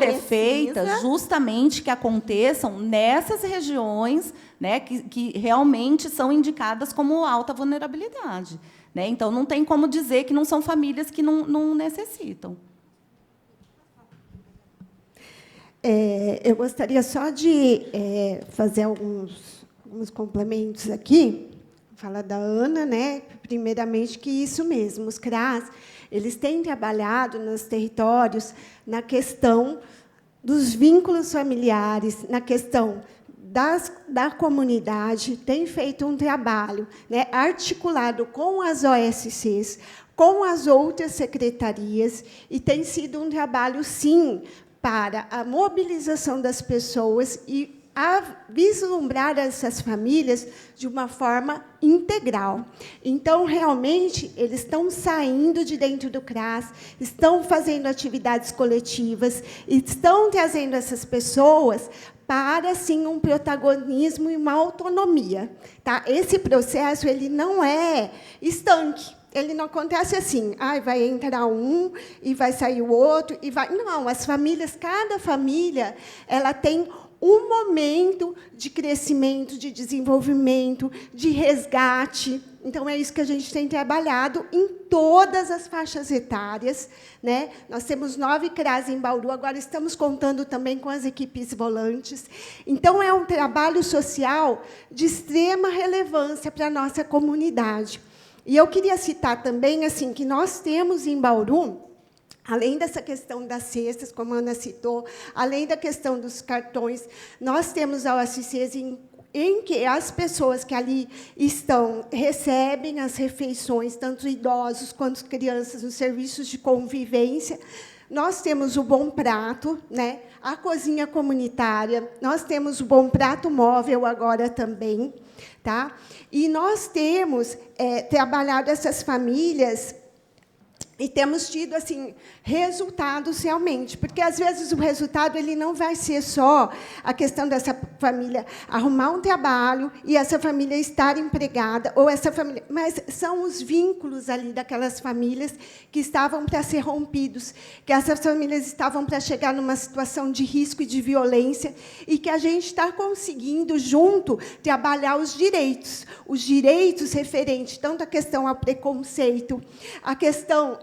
é feita justamente que aconteçam nessas regiões, né, que realmente são indicadas como alta vulnerabilidade. Né? Então, não tem como dizer que não são famílias que não necessitam. Eu gostaria só de fazer alguns complementos aqui. Fala da Ana, né? Primeiramente, que isso mesmo, os CRAS, eles têm trabalhado nos territórios na questão dos vínculos familiares, na questão da comunidade, tem feito um trabalho, né, articulado com as OSCs, com as outras secretarias, e tem sido um trabalho, sim, para a mobilização das pessoas e a vislumbrar essas famílias de uma forma integral. Então, realmente, eles estão saindo de dentro do CRAS, estão fazendo atividades coletivas, estão trazendo essas pessoas para, sim, um protagonismo e uma autonomia. Tá? Esse processo ele não é estanque. Ele não acontece assim, vai entrar um e vai sair o outro. Não, as famílias, cada família, ela tem um momento de crescimento, de desenvolvimento, de resgate. Então, é isso que a gente tem trabalhado em todas as faixas etárias, né? Nós temos 9 CRAs em Bauru, agora estamos contando também com as equipes volantes. Então, é um trabalho social de extrema relevância para a nossa comunidade. E eu queria citar também assim, que nós temos em Bauru, além dessa questão das cestas, como a Ana citou, além da questão dos cartões, nós temos a OSCs em que as pessoas que ali estão recebem as refeições, tanto idosos quanto crianças, nos serviços de convivência. Nós temos o Bom Prato, né? A cozinha comunitária, nós temos o Bom Prato móvel agora também. Tá? E nós temos trabalhado essas famílias e temos tido assim resultados realmente, porque às vezes o resultado ele não vai ser só a questão dessa família arrumar um trabalho e essa família estar empregada ou essa família, mas são os vínculos ali daquelas famílias que estavam para ser rompidos, que essas famílias estavam para chegar numa situação de risco e de violência e que a gente está conseguindo junto trabalhar os direitos referentes tanto à questão ao preconceito, a questão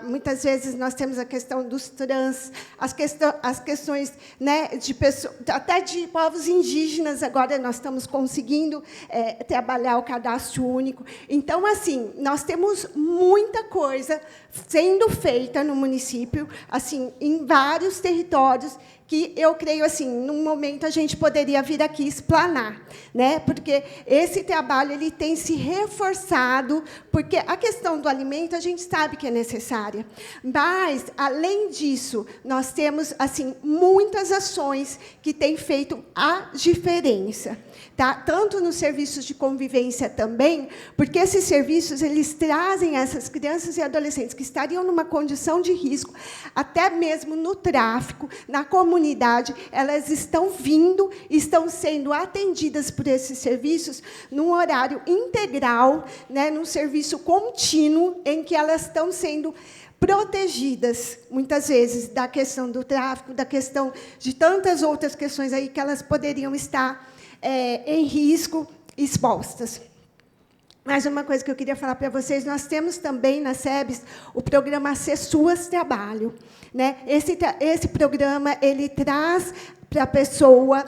muitas vezes nós temos a questão dos trans, as questões, né, de pessoas, até de povos indígenas, agora nós estamos conseguindo trabalhar o cadastro único. Então, assim, nós temos muita coisa sendo feita no município, assim, em vários territórios, que eu creio, assim, num momento a gente poderia vir aqui explanar, né? Porque esse trabalho ele tem se reforçado, porque a questão do alimento a gente sabe que é necessária, mas, além disso, nós temos assim muitas ações que têm feito a diferença. Tá? Tanto nos serviços de convivência também, porque esses serviços eles trazem essas crianças e adolescentes que estariam numa condição de risco, até mesmo no tráfico, na comunidade, elas estão vindo, estão sendo atendidas por esses serviços num horário integral, né, num serviço contínuo, em que elas estão sendo protegidas, muitas vezes, da questão do tráfico, da questão de tantas outras questões aí que elas poderiam estar em risco, expostas. Mais uma coisa que eu queria falar para vocês, nós temos também na SEBS o programa Acessuas Trabalho. Né? Esse programa ele traz para a pessoa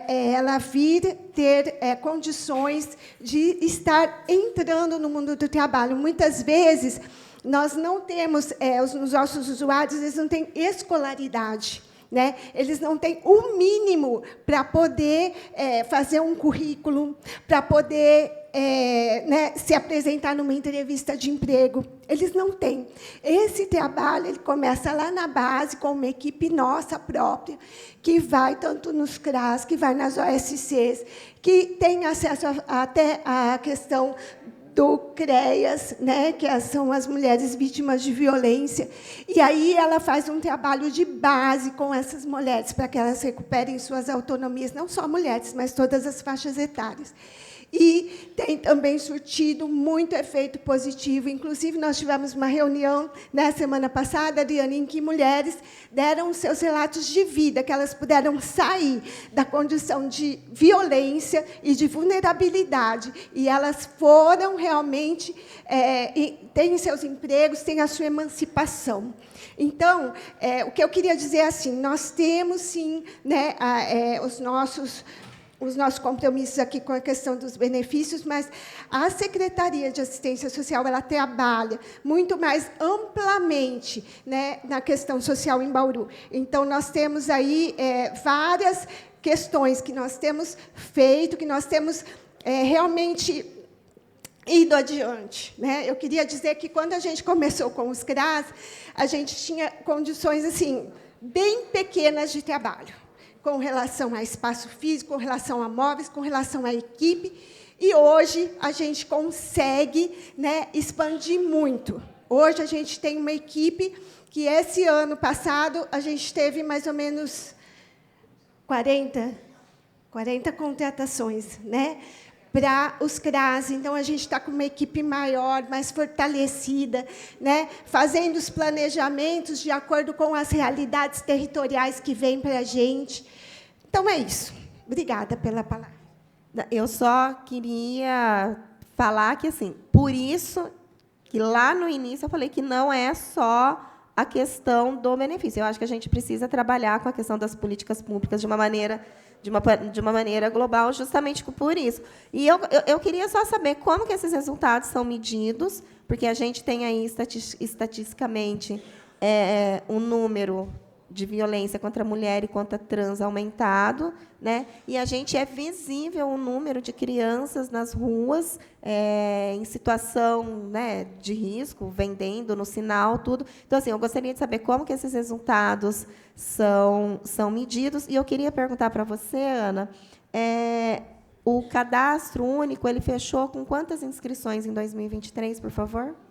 ela vir ter condições de estar entrando no mundo do trabalho. Muitas vezes, nós não temos, os nossos usuários eles não têm escolaridade. Né? Eles não têm o mínimo para poder fazer um currículo, para poder né, se apresentar numa entrevista de emprego. Eles não têm. Esse trabalho ele começa lá na base, com uma equipe nossa própria, que vai tanto nos CRAs, que vai nas OSCs, que tem acesso até à questão do CREAS, né, que são as mulheres vítimas de violência. E aí ela faz um trabalho de base com essas mulheres, para que elas recuperem suas autonomias, não só mulheres, mas todas as faixas etárias. E tem também surtido muito efeito positivo. Inclusive, nós tivemos uma reunião na semana passada, Adriane, em que mulheres deram os seus relatos de vida, que elas puderam sair da condição de violência e de vulnerabilidade, e elas foram realmente, têm seus empregos, têm a sua emancipação. Então, o que eu queria dizer é assim, nós temos, sim, né, os nossos compromissos aqui com a questão dos benefícios, mas a Secretaria de Assistência Social ela trabalha muito mais amplamente, né, na questão social em Bauru. Então, nós temos aí várias questões que nós temos feito, que nós temos realmente ido adiante. Né? Eu queria dizer que, quando a gente começou com os CRAs, a gente tinha condições assim, bem pequenas de trabalho, com relação a espaço físico, com relação a móveis, com relação à equipe, e hoje a gente consegue, né, expandir muito. Hoje a gente tem uma equipe que, esse ano passado, a gente teve mais ou menos 40 contratações, né, para os CRAS. Então, a gente está com uma equipe maior, mais fortalecida, né, fazendo os planejamentos de acordo com as realidades territoriais que vêm para a gente. Então, é isso. Obrigada pela palavra. Eu só queria falar que, assim, por isso que lá no início eu falei que não é só a questão do benefício. Eu acho que a gente precisa trabalhar com a questão das políticas públicas de uma maneira global, justamente por isso. E eu queria só saber como que esses resultados são medidos, porque a gente tem aí, estatisticamente, um número de violência contra a mulher e contra trans aumentado, né? E a gente é visível o número de crianças nas ruas em situação, né, de risco, vendendo no sinal, tudo. Então, assim, eu gostaria de saber como que esses resultados são medidos. E eu queria perguntar para você, Ana, o cadastro único, ele fechou com quantas inscrições em 2023, por favor? –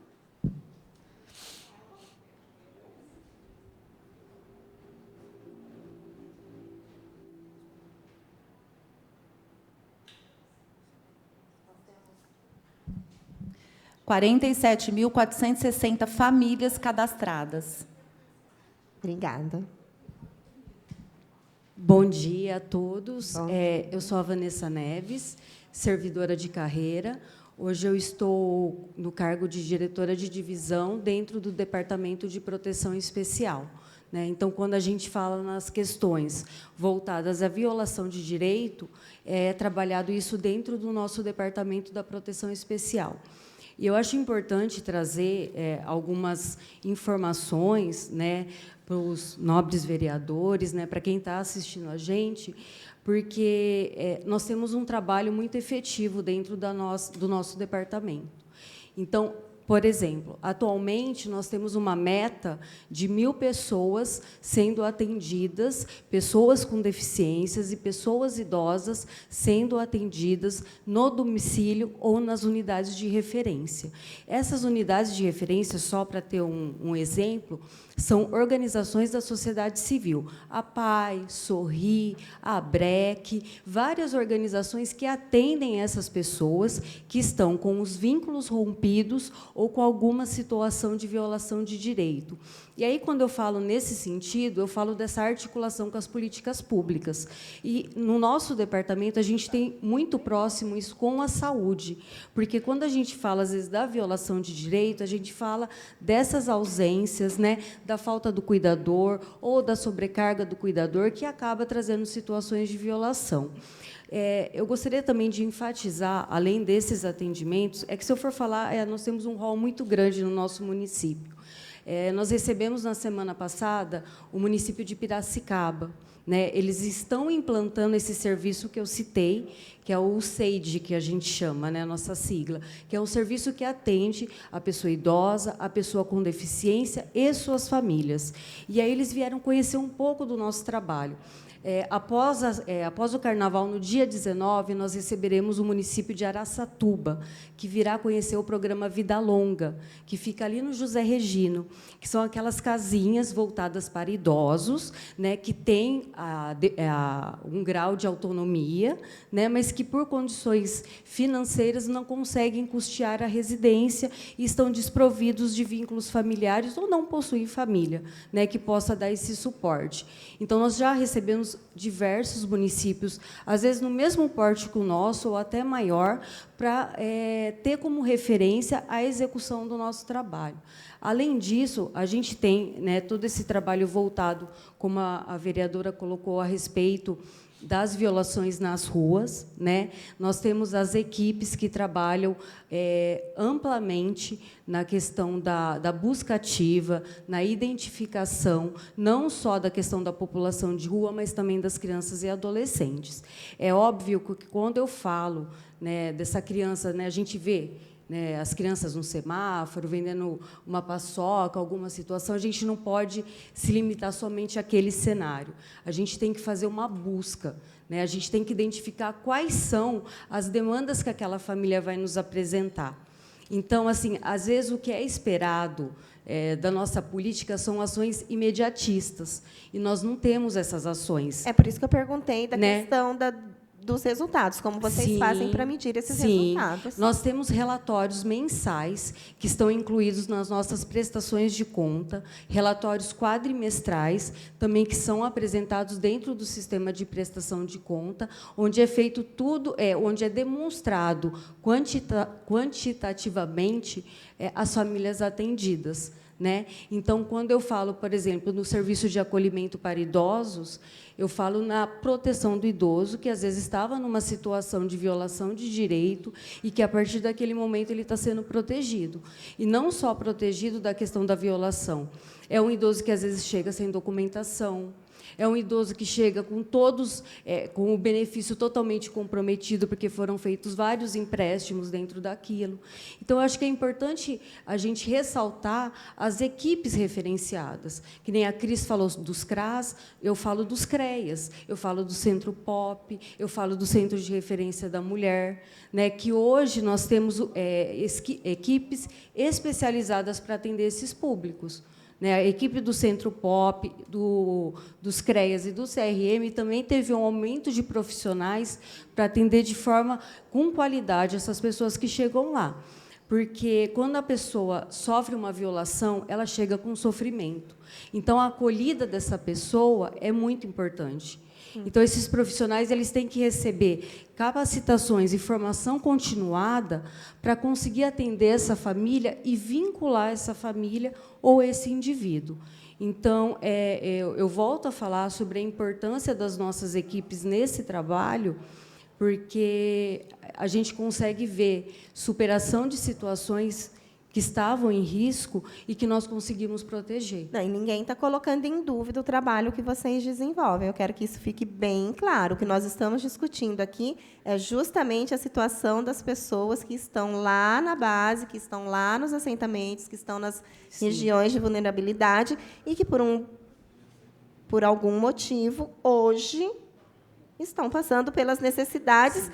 47.460 famílias cadastradas. Obrigada. Bom dia a todos. Eu sou a Vanessa Neves, servidora de carreira. Hoje eu estou no cargo de diretora de divisão dentro do Departamento de Proteção Especial. Então, quando a gente fala nas questões voltadas à violação de direito, é trabalhado isso dentro do nosso Departamento da Proteção Especial. E eu acho importante trazer algumas informações, para os nobres vereadores, para quem está assistindo a gente, porque nós temos um trabalho muito efetivo dentro do nosso departamento. Então, por exemplo, atualmente, nós temos uma meta de 1.000 pessoas sendo atendidas, pessoas com deficiências e pessoas idosas sendo atendidas no domicílio ou nas unidades de referência. Essas unidades de referência, só para ter um exemplo, são organizações da sociedade civil, a PAI, Sorri, a ABREC, várias organizações que atendem essas pessoas que estão com os vínculos rompidos ou com alguma situação de violação de direito. E aí, quando eu falo nesse sentido, eu falo dessa articulação com as políticas públicas. E, no nosso departamento, a gente tem muito próximo isso com a saúde, porque, quando a gente fala, às vezes, da violação de direito, a gente fala dessas ausências, da falta do cuidador ou da sobrecarga do cuidador, que acaba trazendo situações de violação. Eu gostaria também de enfatizar, além desses atendimentos, que, se eu for falar, nós temos um rol muito grande no nosso município. Nós recebemos, na semana passada, o município de Piracicaba. Eles estão implantando esse serviço que eu citei, que é o SEID, que a gente chama, a nossa sigla, que é um serviço que atende a pessoa idosa, a pessoa com deficiência e suas famílias. E aí eles vieram conhecer um pouco do nosso trabalho. Após o Carnaval, no dia 19, nós receberemos o município de Araçatuba, que virá conhecer o programa Vida Longa, que fica ali no José Regino, que são aquelas casinhas voltadas para idosos, que têm um grau de autonomia, mas que, por condições financeiras, não conseguem custear a residência e estão desprovidos de vínculos familiares ou não possuem família, que possa dar esse suporte. Então, nós já recebemos diversos municípios, às vezes no mesmo porte que o nosso, ou até maior, para ter como referência a execução do nosso trabalho. Além disso, a gente tem todo esse trabalho voltado, como a vereadora colocou, a respeito das violações nas ruas. Nós temos as equipes que trabalham amplamente na questão da busca ativa, na identificação, não só da questão da população de rua, mas também das crianças e adolescentes. É óbvio que, quando eu falo dessa criança, a gente vê as crianças no semáforo, vendendo uma paçoca, alguma situação, a gente não pode se limitar somente àquele cenário. A gente tem que fazer uma busca, a gente tem que identificar quais são as demandas que aquela família vai nos apresentar. Então, assim, às vezes, o que é esperado da nossa política são ações imediatistas, e nós não temos essas ações. É por isso que eu perguntei da questão dos resultados, como vocês fazem para medir esses resultados. Nós temos relatórios mensais que estão incluídos nas nossas prestações de conta, relatórios quadrimestrais, também que são apresentados dentro do sistema de prestação de conta, onde é feito tudo, onde é demonstrado quantitativamente as famílias atendidas. Né? Então, quando eu falo, por exemplo, no serviço de acolhimento para idosos, eu falo na proteção do idoso, que às vezes estava numa situação de violação de direito e que, a partir daquele momento, ele está sendo protegido. E não só protegido da questão da violação. É um idoso que, às vezes, chega sem documentação, é um idoso que chega com com o benefício totalmente comprometido, porque foram feitos vários empréstimos dentro daquilo. Então, eu acho que é importante a gente ressaltar as equipes referenciadas. Que nem a Cris falou dos CRAS, eu falo dos CREAS, eu falo do Centro POP, eu falo do Centro de Referência da Mulher, né, que hoje nós temos equipes especializadas para atender esses públicos. Né, a equipe do Centro POP, dos CREAS e do CRM também teve um aumento de profissionais para atender com qualidade essas pessoas que chegam lá. Porque, quando a pessoa sofre uma violação, ela chega com sofrimento. Então, a acolhida dessa pessoa é muito importante. Então, esses profissionais eles têm que receber capacitações e formação continuada para conseguir atender essa família e vincular essa família ou esse indivíduo. Então, eu volto a falar sobre a importância das nossas equipes nesse trabalho, porque a gente consegue ver superação de situações que estavam em risco e que nós conseguimos proteger. Não, e ninguém está colocando em dúvida o trabalho que vocês desenvolvem. Eu quero que isso fique bem claro. O que nós estamos discutindo aqui é justamente a situação das pessoas que estão lá na base, que estão lá nos assentamentos, que estão nas regiões de vulnerabilidade e que, por algum motivo, hoje estão passando pelas necessidades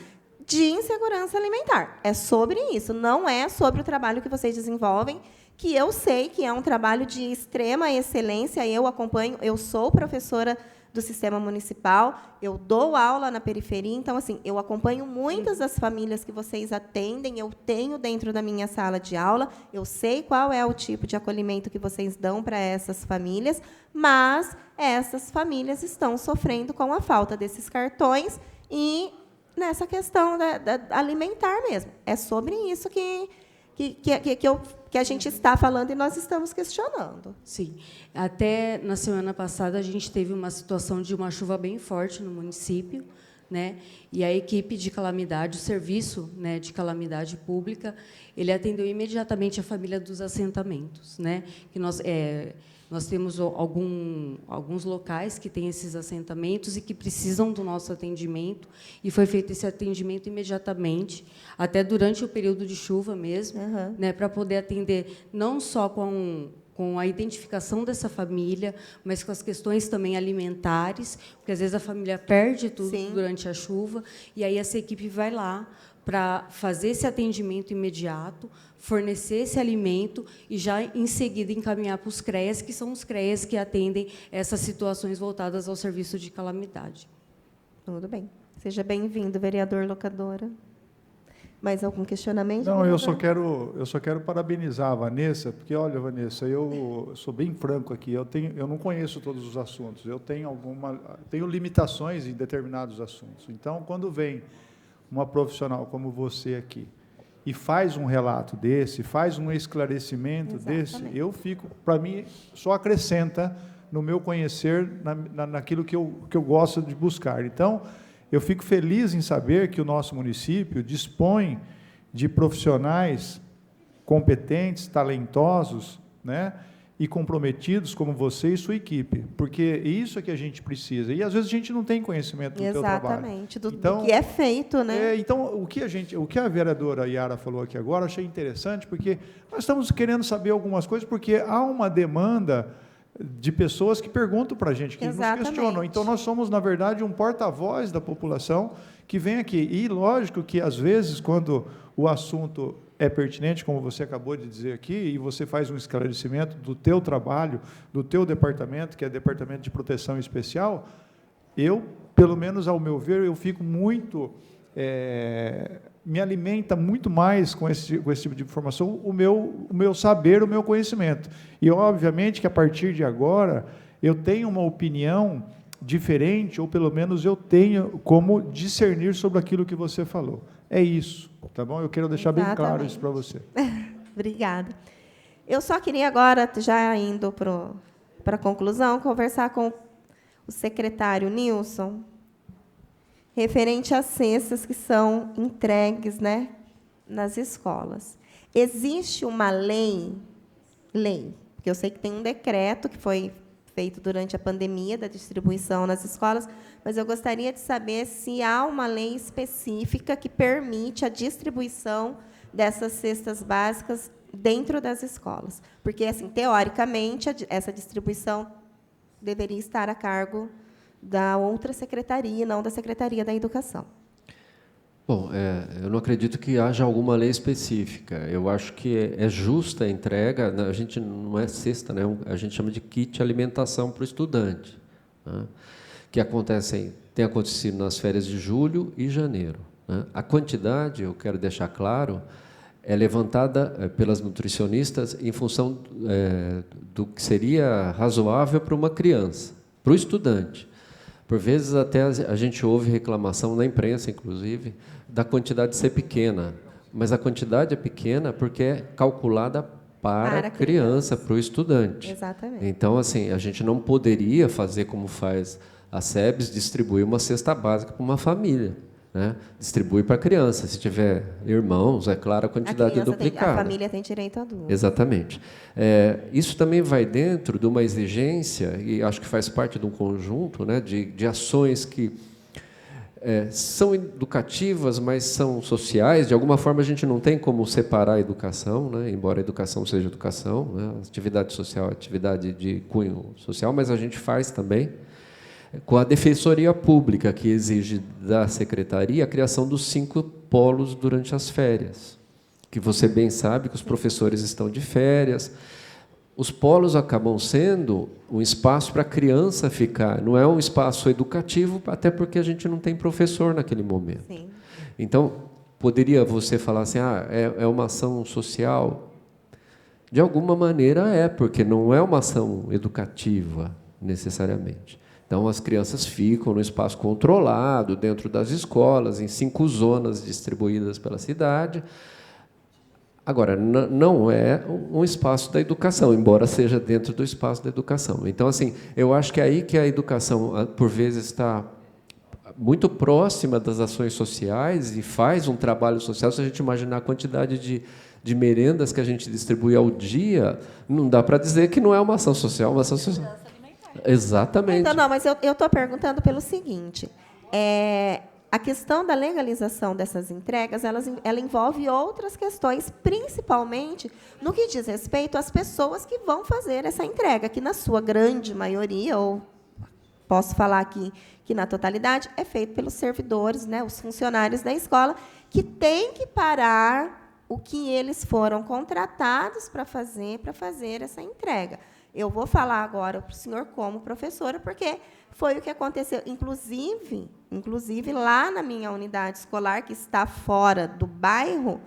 de insegurança alimentar. É sobre isso, não é sobre o trabalho que vocês desenvolvem, que eu sei que é um trabalho de extrema excelência, eu acompanho, eu sou professora do sistema municipal, eu dou aula na periferia, então, assim, eu acompanho muitas das famílias que vocês atendem, eu tenho dentro da minha sala de aula, eu sei qual é o tipo de acolhimento que vocês dão para essas famílias, mas essas famílias estão sofrendo com a falta desses cartões e nessa questão da alimentar mesmo. É sobre isso que a gente está falando e nós estamos questionando. Sim. Até na semana passada, a gente teve uma situação de uma chuva bem forte no município, né? E a equipe de calamidade, o serviço, né, de calamidade pública, ele atendeu imediatamente a família dos assentamentos, né? Que nós temos alguns locais que têm esses assentamentos e que precisam do nosso atendimento, e foi feito esse atendimento imediatamente, até durante o período de chuva mesmo, né, para poder atender não só com a identificação dessa família, mas com as questões também alimentares, porque, às vezes, a família perde tudo durante a chuva, e aí essa equipe vai lá para fazer esse atendimento imediato, fornecer esse alimento e, já em seguida, encaminhar para os CREAS, que são os CREAS que atendem essas situações voltadas ao serviço de calamidade. Tudo bem. Seja bem-vindo, vereador Locadora. Mais algum questionamento? Não, eu só quero parabenizar a Vanessa, porque, olha, Vanessa, eu sou bem franco aqui, eu não conheço todos os assuntos, eu tenho limitações em determinados assuntos. Então, quando vem uma profissional como você aqui e faz um relato desse, faz um esclarecimento desse, eu fico, para mim, só acrescenta no meu conhecer, naquilo que eu gosto de buscar. Então, eu fico feliz em saber que o nosso município dispõe de profissionais competentes, talentosos, né, e comprometidos como você e sua equipe, porque isso é que a gente precisa. E, às vezes, a gente não tem conhecimento do teu trabalho. Exatamente, do que é feito, né? Então, o que a vereadora Yara falou aqui agora, eu achei interessante, porque nós estamos querendo saber algumas coisas, porque há uma demanda de pessoas que perguntam para a gente, que nos questionam. Então, nós somos, na verdade, um porta-voz da população que vem aqui. E, lógico que, às vezes, quando o assunto é pertinente, como você acabou de dizer aqui, e você faz um esclarecimento do teu trabalho, do teu departamento, que é o Departamento de Proteção Especial, eu pelo menos ao meu ver, eu fico muito... me alimenta muito mais com esse tipo de informação o meu saber, o meu conhecimento. E, obviamente, que a partir de agora, eu tenho uma opinião diferente, ou pelo menos eu tenho como discernir sobre aquilo que você falou. É isso, tá bom? Eu quero deixar bem claro isso para você. Obrigada. Eu só queria agora, já indo para a conclusão, conversar com o secretário Nilson, referente às cestas que são entregues, né, nas escolas. Existe uma lei, porque eu sei que tem um decreto que foi feito durante a pandemia da distribuição nas escolas, mas eu gostaria de saber se há uma lei específica que permite a distribuição dessas cestas básicas dentro das escolas. Porque, assim, teoricamente, essa distribuição deveria estar a cargo da outra secretaria, não da Secretaria da Educação. Bom, eu não acredito que haja alguma lei específica. Eu acho que é justa a entrega. A gente não é cesta, né? A gente chama de kit alimentação para o estudante, né? Que tem acontecido nas férias de julho e janeiro, né? A quantidade, eu quero deixar claro, é levantada pelas nutricionistas em função do que seria razoável para uma criança, para o estudante. Por vezes, até a gente ouve reclamação na imprensa, inclusive, da quantidade ser pequena. Mas a quantidade é pequena porque é calculada para a criança, para o estudante. Exatamente. Então, assim, a gente não poderia fazer como faz a SEBS, distribuir uma cesta básica para uma família, né? Distribui para a criança. Se tiver irmãos, é claro, a quantidade é duplicada. A família tem direito a duas. Exatamente. Isso também vai dentro de uma exigência, e acho que faz parte de um conjunto, né, de ações que são educativas, mas são sociais. De alguma forma, a gente não tem como separar a educação, né, embora a educação seja educação, né, a atividade social é atividade de cunho social, mas a gente faz também com a Defensoria Pública, que exige da Secretaria a criação dos 5 polos durante as férias, que você bem sabe que os professores estão de férias. Os polos acabam sendo um espaço para a criança ficar, não é um espaço educativo, até porque a gente não tem professor naquele momento. Sim. Então, poderia você falar assim, é uma ação social? De alguma maneira porque não é uma ação educativa, necessariamente. Então, as crianças ficam no espaço controlado, dentro das escolas, em 5 zonas distribuídas pela cidade. Agora, não é um espaço da educação, embora seja dentro do espaço da educação. Então, assim, eu acho que é aí que a educação, por vezes, está muito próxima das ações sociais e faz um trabalho social. Se a gente imaginar a quantidade de merendas que a gente distribui ao dia, não dá para dizer que não é uma ação social, uma ação social. Exatamente. Então, não, mas eu estou perguntando pelo seguinte, a questão da legalização dessas entregas, ela envolve outras questões, principalmente no que diz respeito às pessoas que vão fazer essa entrega, que, na sua grande maioria, ou posso falar aqui que, na totalidade, é feito pelos servidores, né, os funcionários da escola, que têm que parar o que eles foram contratados para fazer essa entrega. Eu vou falar agora para o senhor como professora, porque foi o que aconteceu. Inclusive, lá na minha unidade escolar, que está fora do bairro,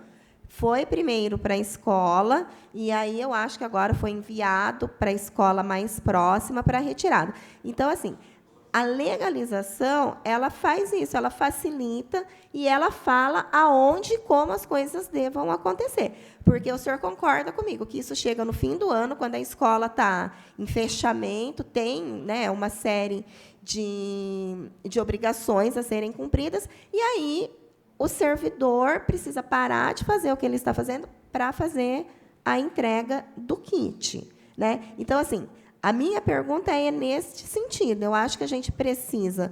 foi primeiro para a escola, e aí eu acho que agora foi enviado para a escola mais próxima para retirada. Então, assim, a legalização, ela faz isso, ela facilita e ela fala aonde e como as coisas devam acontecer. Porque o senhor concorda comigo que isso chega no fim do ano, quando a escola está em fechamento, tem, né, uma série de obrigações a serem cumpridas, e aí o servidor precisa parar de fazer o que ele está fazendo para fazer a entrega do kit, né? Então, assim, a minha pergunta é neste sentido. Eu acho que a gente precisa,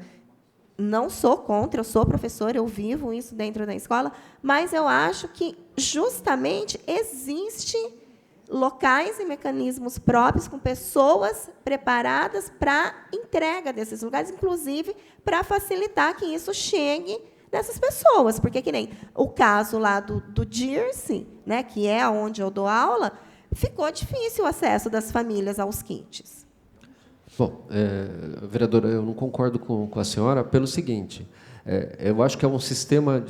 não sou contra, eu sou professora, eu vivo isso dentro da escola, mas eu acho que, justamente, existem locais e mecanismos próprios, com pessoas preparadas para entrega desses lugares, inclusive para facilitar que isso chegue nessas pessoas. Porque, que nem o caso lá do Dirce, né, que é onde eu dou aula, ficou difícil o acesso das famílias aos kits. Bom, vereadora, eu não concordo com a senhora pelo seguinte. Eu acho que é um sistema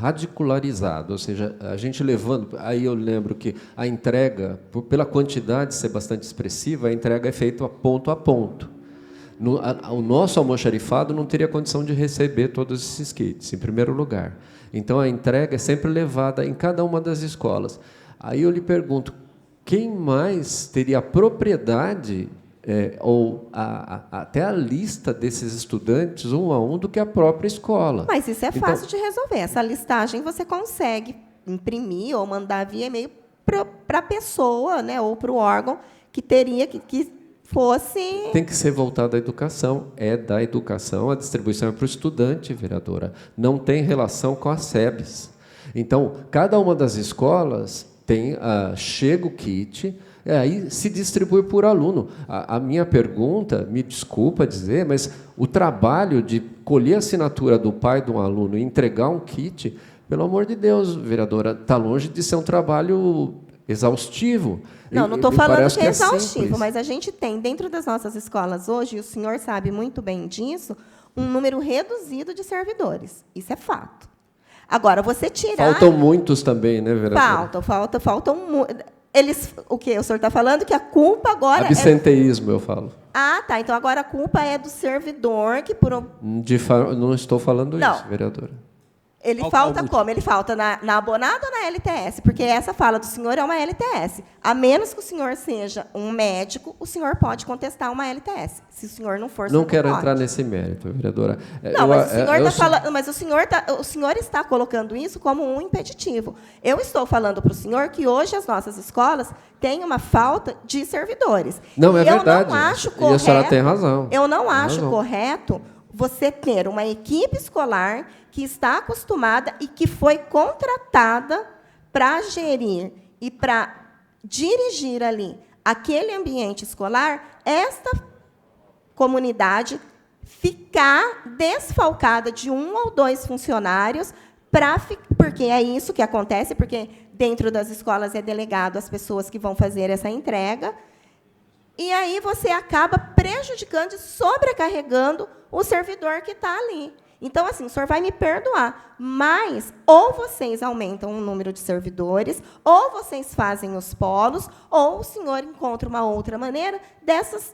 radicularizado, ou seja, a gente levando... Aí eu lembro que a entrega, pela quantidade ser bastante expressiva, a entrega é feita ponto a ponto. O nosso almoxarifado não teria condição de receber todos esses kits, em primeiro lugar. Então, a entrega é sempre levada em cada uma das escolas. Aí eu lhe pergunto, quem mais teria a propriedade... ou até a lista desses estudantes, um a um, do que a própria escola. Mas isso é fácil de resolver. Essa listagem você consegue imprimir ou mandar via e-mail para a pessoa, né, ou para o órgão que teria que fosse... Tem que ser voltado à educação. É da educação, a distribuição é para o estudante, vereadora. Não tem relação com as SEBs. Então, cada uma das escolas tem... chega o kit... aí se distribui por aluno. A minha pergunta, me desculpa dizer, mas o trabalho de colher a assinatura do pai de um aluno e entregar um kit, pelo amor de Deus, vereadora, está longe de ser um trabalho exaustivo. Não estou falando que é exaustivo, simples. mas a gente tem, dentro das nossas escolas hoje, e o senhor sabe muito bem disso, um número reduzido de servidores. Isso é fato. Agora, você tirar... Faltam muitos também, né, vereadora? Faltam muitos. O que o senhor está falando? Que a culpa agora absenteísmo, eu falo. Ah, tá. Então, agora a culpa é do servidor que Não estou falando isso, vereadora. Ele falta como? Ele falta na abonada ou na LTS? Porque essa fala do senhor é uma LTS. A menos que o senhor seja um médico, o senhor pode contestar uma LTS. Se o senhor não for... Não quero entrar nesse mérito, vereadora. Não, mas o senhor está falando... Mas o senhor está colocando isso como um impeditivo. Eu estou falando para o senhor que hoje as nossas escolas têm uma falta de servidores. Não, é verdade. Eu não acho correto... E a senhora tem razão. Eu não acho correto você ter uma equipe escolar que está acostumada e que foi contratada para gerir e para dirigir ali aquele ambiente escolar, esta comunidade ficar desfalcada de 1 ou 2 funcionários, porque é isso que acontece, porque dentro das escolas é delegado as pessoas que vão fazer essa entrega, e aí você acaba prejudicando e sobrecarregando o servidor que está ali. Então, assim, o senhor vai me perdoar, mas ou vocês aumentam o número de servidores, ou vocês fazem os polos, ou o senhor encontra uma outra maneira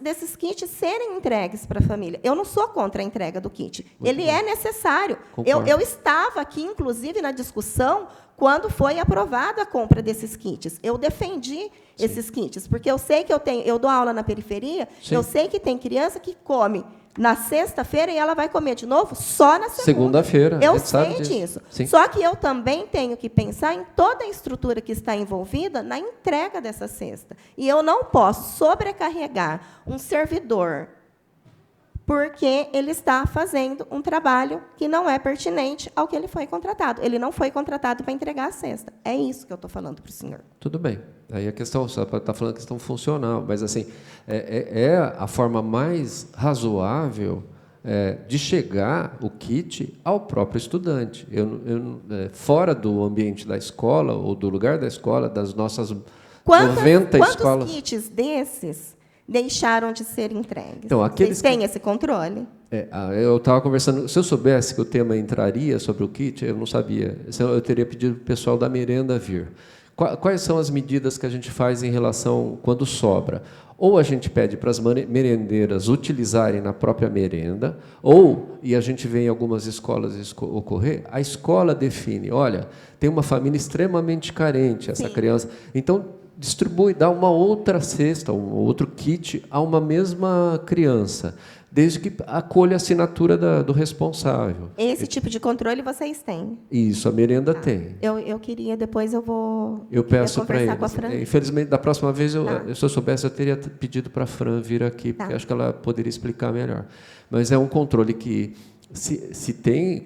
desses kits serem entregues para a família. Eu não sou contra a entrega do kit. Ele é necessário. Eu estava aqui, inclusive, na discussão, quando foi aprovada a compra desses kits. Eu defendi esses kits, porque eu sei que eu dou aula na periferia, eu sei que tem criança que come na sexta-feira e ela vai comer de novo só na segunda-feira. Eu sei disso. Só que eu também tenho que pensar em toda a estrutura que está envolvida na entrega dessa cesta. E eu não posso sobrecarregar um servidor porque ele está fazendo um trabalho que não é pertinente ao que ele foi contratado. Ele não foi contratado para entregar a cesta. É isso que eu estou falando para o senhor. Tudo bem. Aí a questão, você está falando questão funcional, mas assim, é a forma mais razoável de chegar o kit ao próprio estudante. Fora do ambiente da escola, ou do lugar da escola, das nossas 90 escolas... Quantos kits desses deixaram de ser entregues? Então, vocês têm esse controle? Eu estava conversando... Se eu soubesse que o tema entraria sobre o kit, eu não sabia. Eu teria pedido para o pessoal da merenda vir. Quais são as medidas que a gente faz em relação quando sobra? Ou a gente pede para as merendeiras utilizarem na própria merenda, ou, e a gente vê em algumas escolas ocorrer, a escola define, olha, tem uma família extremamente carente, essa criança. Então, distribui, dá uma outra cesta, um outro kit a uma mesma criança, desde que acolha a assinatura do responsável. Esse tipo de controle vocês têm? Isso, a merenda tem. Eu queria, depois eu vou peço para eles. Com a Fran. Infelizmente, da próxima vez, se eu soubesse, eu teria pedido para a Fran vir aqui, porque acho que ela poderia explicar melhor. Mas é um controle que se tem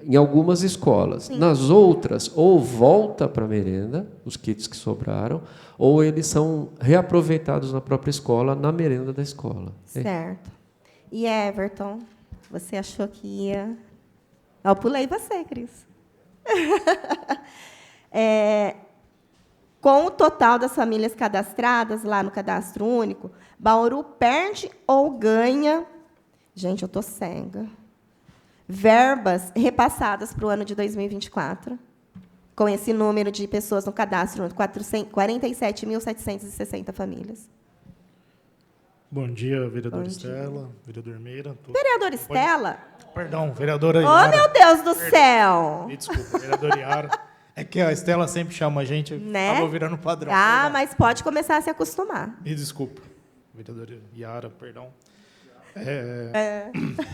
em algumas escolas. Sim. Nas outras, ou volta para a merenda, os kits que sobraram, ou eles são reaproveitados na própria escola, na merenda da escola. Certo. E Everton, você achou que ia... Eu pulei você, Cris. Com o total das famílias cadastradas lá no Cadastro Único, Bauru perde ou ganha... Gente, eu estou cega. Verbas repassadas para o ano de 2024, com esse número de pessoas no cadastro, 47.760 famílias. Bom dia, vereadora Estela, vereador Meira. Vereadora Estela? Perdão, vereadora Oh, Yara. meu Deus do céu! Me desculpa, vereadora Yara. É que a Estela sempre chama a gente, Né? acabou virando padrão. Ah, Perdão. mas pode começar a se acostumar. Me desculpa, vereadora Yara, perdão.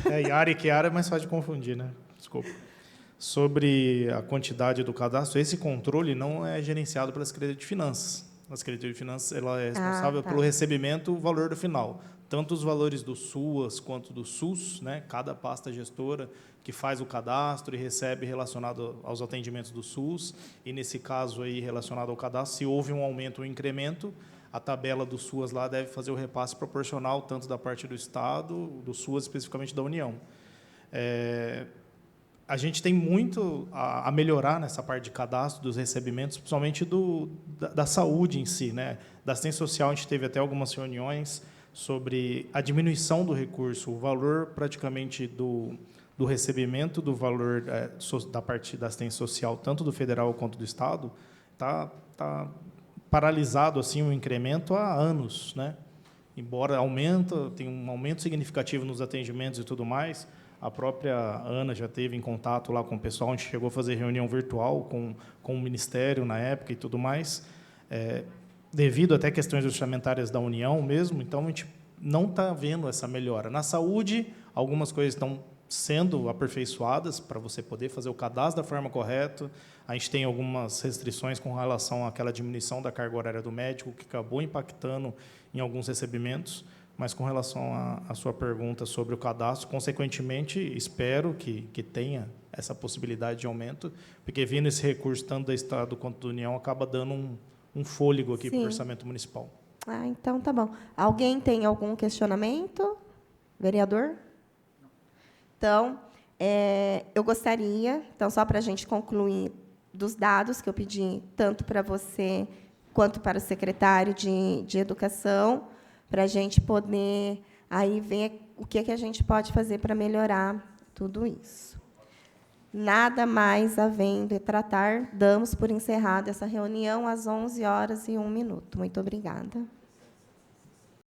Yara e Chiara é mais fácil de confundir, né? Desculpa. Sobre a quantidade do cadastro, esse controle não é gerenciado pela Secretaria de Finanças. A Secretaria de Finanças ela é responsável pelo recebimento, o valor do final. Tanto os valores do SUAS quanto do SUS, né? Cada pasta gestora que faz o cadastro e recebe relacionado aos atendimentos do SUS, e, nesse caso, aí, relacionado ao cadastro, se houve um aumento ou incremento, a tabela do SUAS lá deve fazer o repasse proporcional, tanto da parte do Estado, do SUAS, especificamente da União. A gente tem muito a melhorar nessa parte de cadastro dos recebimentos, principalmente da saúde em si, né? Da assistência social, a gente teve até algumas reuniões sobre a diminuição do recurso, o valor praticamente do recebimento do valor da parte da assistência social, tanto do federal quanto do Estado, tá paralisado assim o incremento há anos, né? Embora tem um aumento significativo nos atendimentos e tudo mais. A própria Ana já esteve em contato lá com o pessoal, a gente chegou a fazer reunião virtual com o Ministério na época e tudo mais, devido até questões orçamentárias da União mesmo, então a gente não está vendo essa melhora. Na saúde, algumas coisas estão sendo aperfeiçoadas para você poder fazer o cadastro da forma correta. A gente tem algumas restrições com relação àquela diminuição da carga horária do médico, que acabou impactando em alguns recebimentos. Mas, com relação à sua pergunta sobre o cadastro, consequentemente, espero que tenha essa possibilidade de aumento, porque, vindo esse recurso, tanto do Estado quanto da União, acaba dando um fôlego aqui para o orçamento municipal. Ah, então tá bom. Alguém tem algum questionamento? Vereador? Então, eu gostaria, então, só para a gente concluir, dos dados que eu pedi, tanto para você quanto para o secretário de Educação, para a gente poder aí ver o que a gente pode fazer para melhorar tudo isso. Nada mais havendo a tratar, damos por encerrada essa reunião às 11h01. Muito obrigada.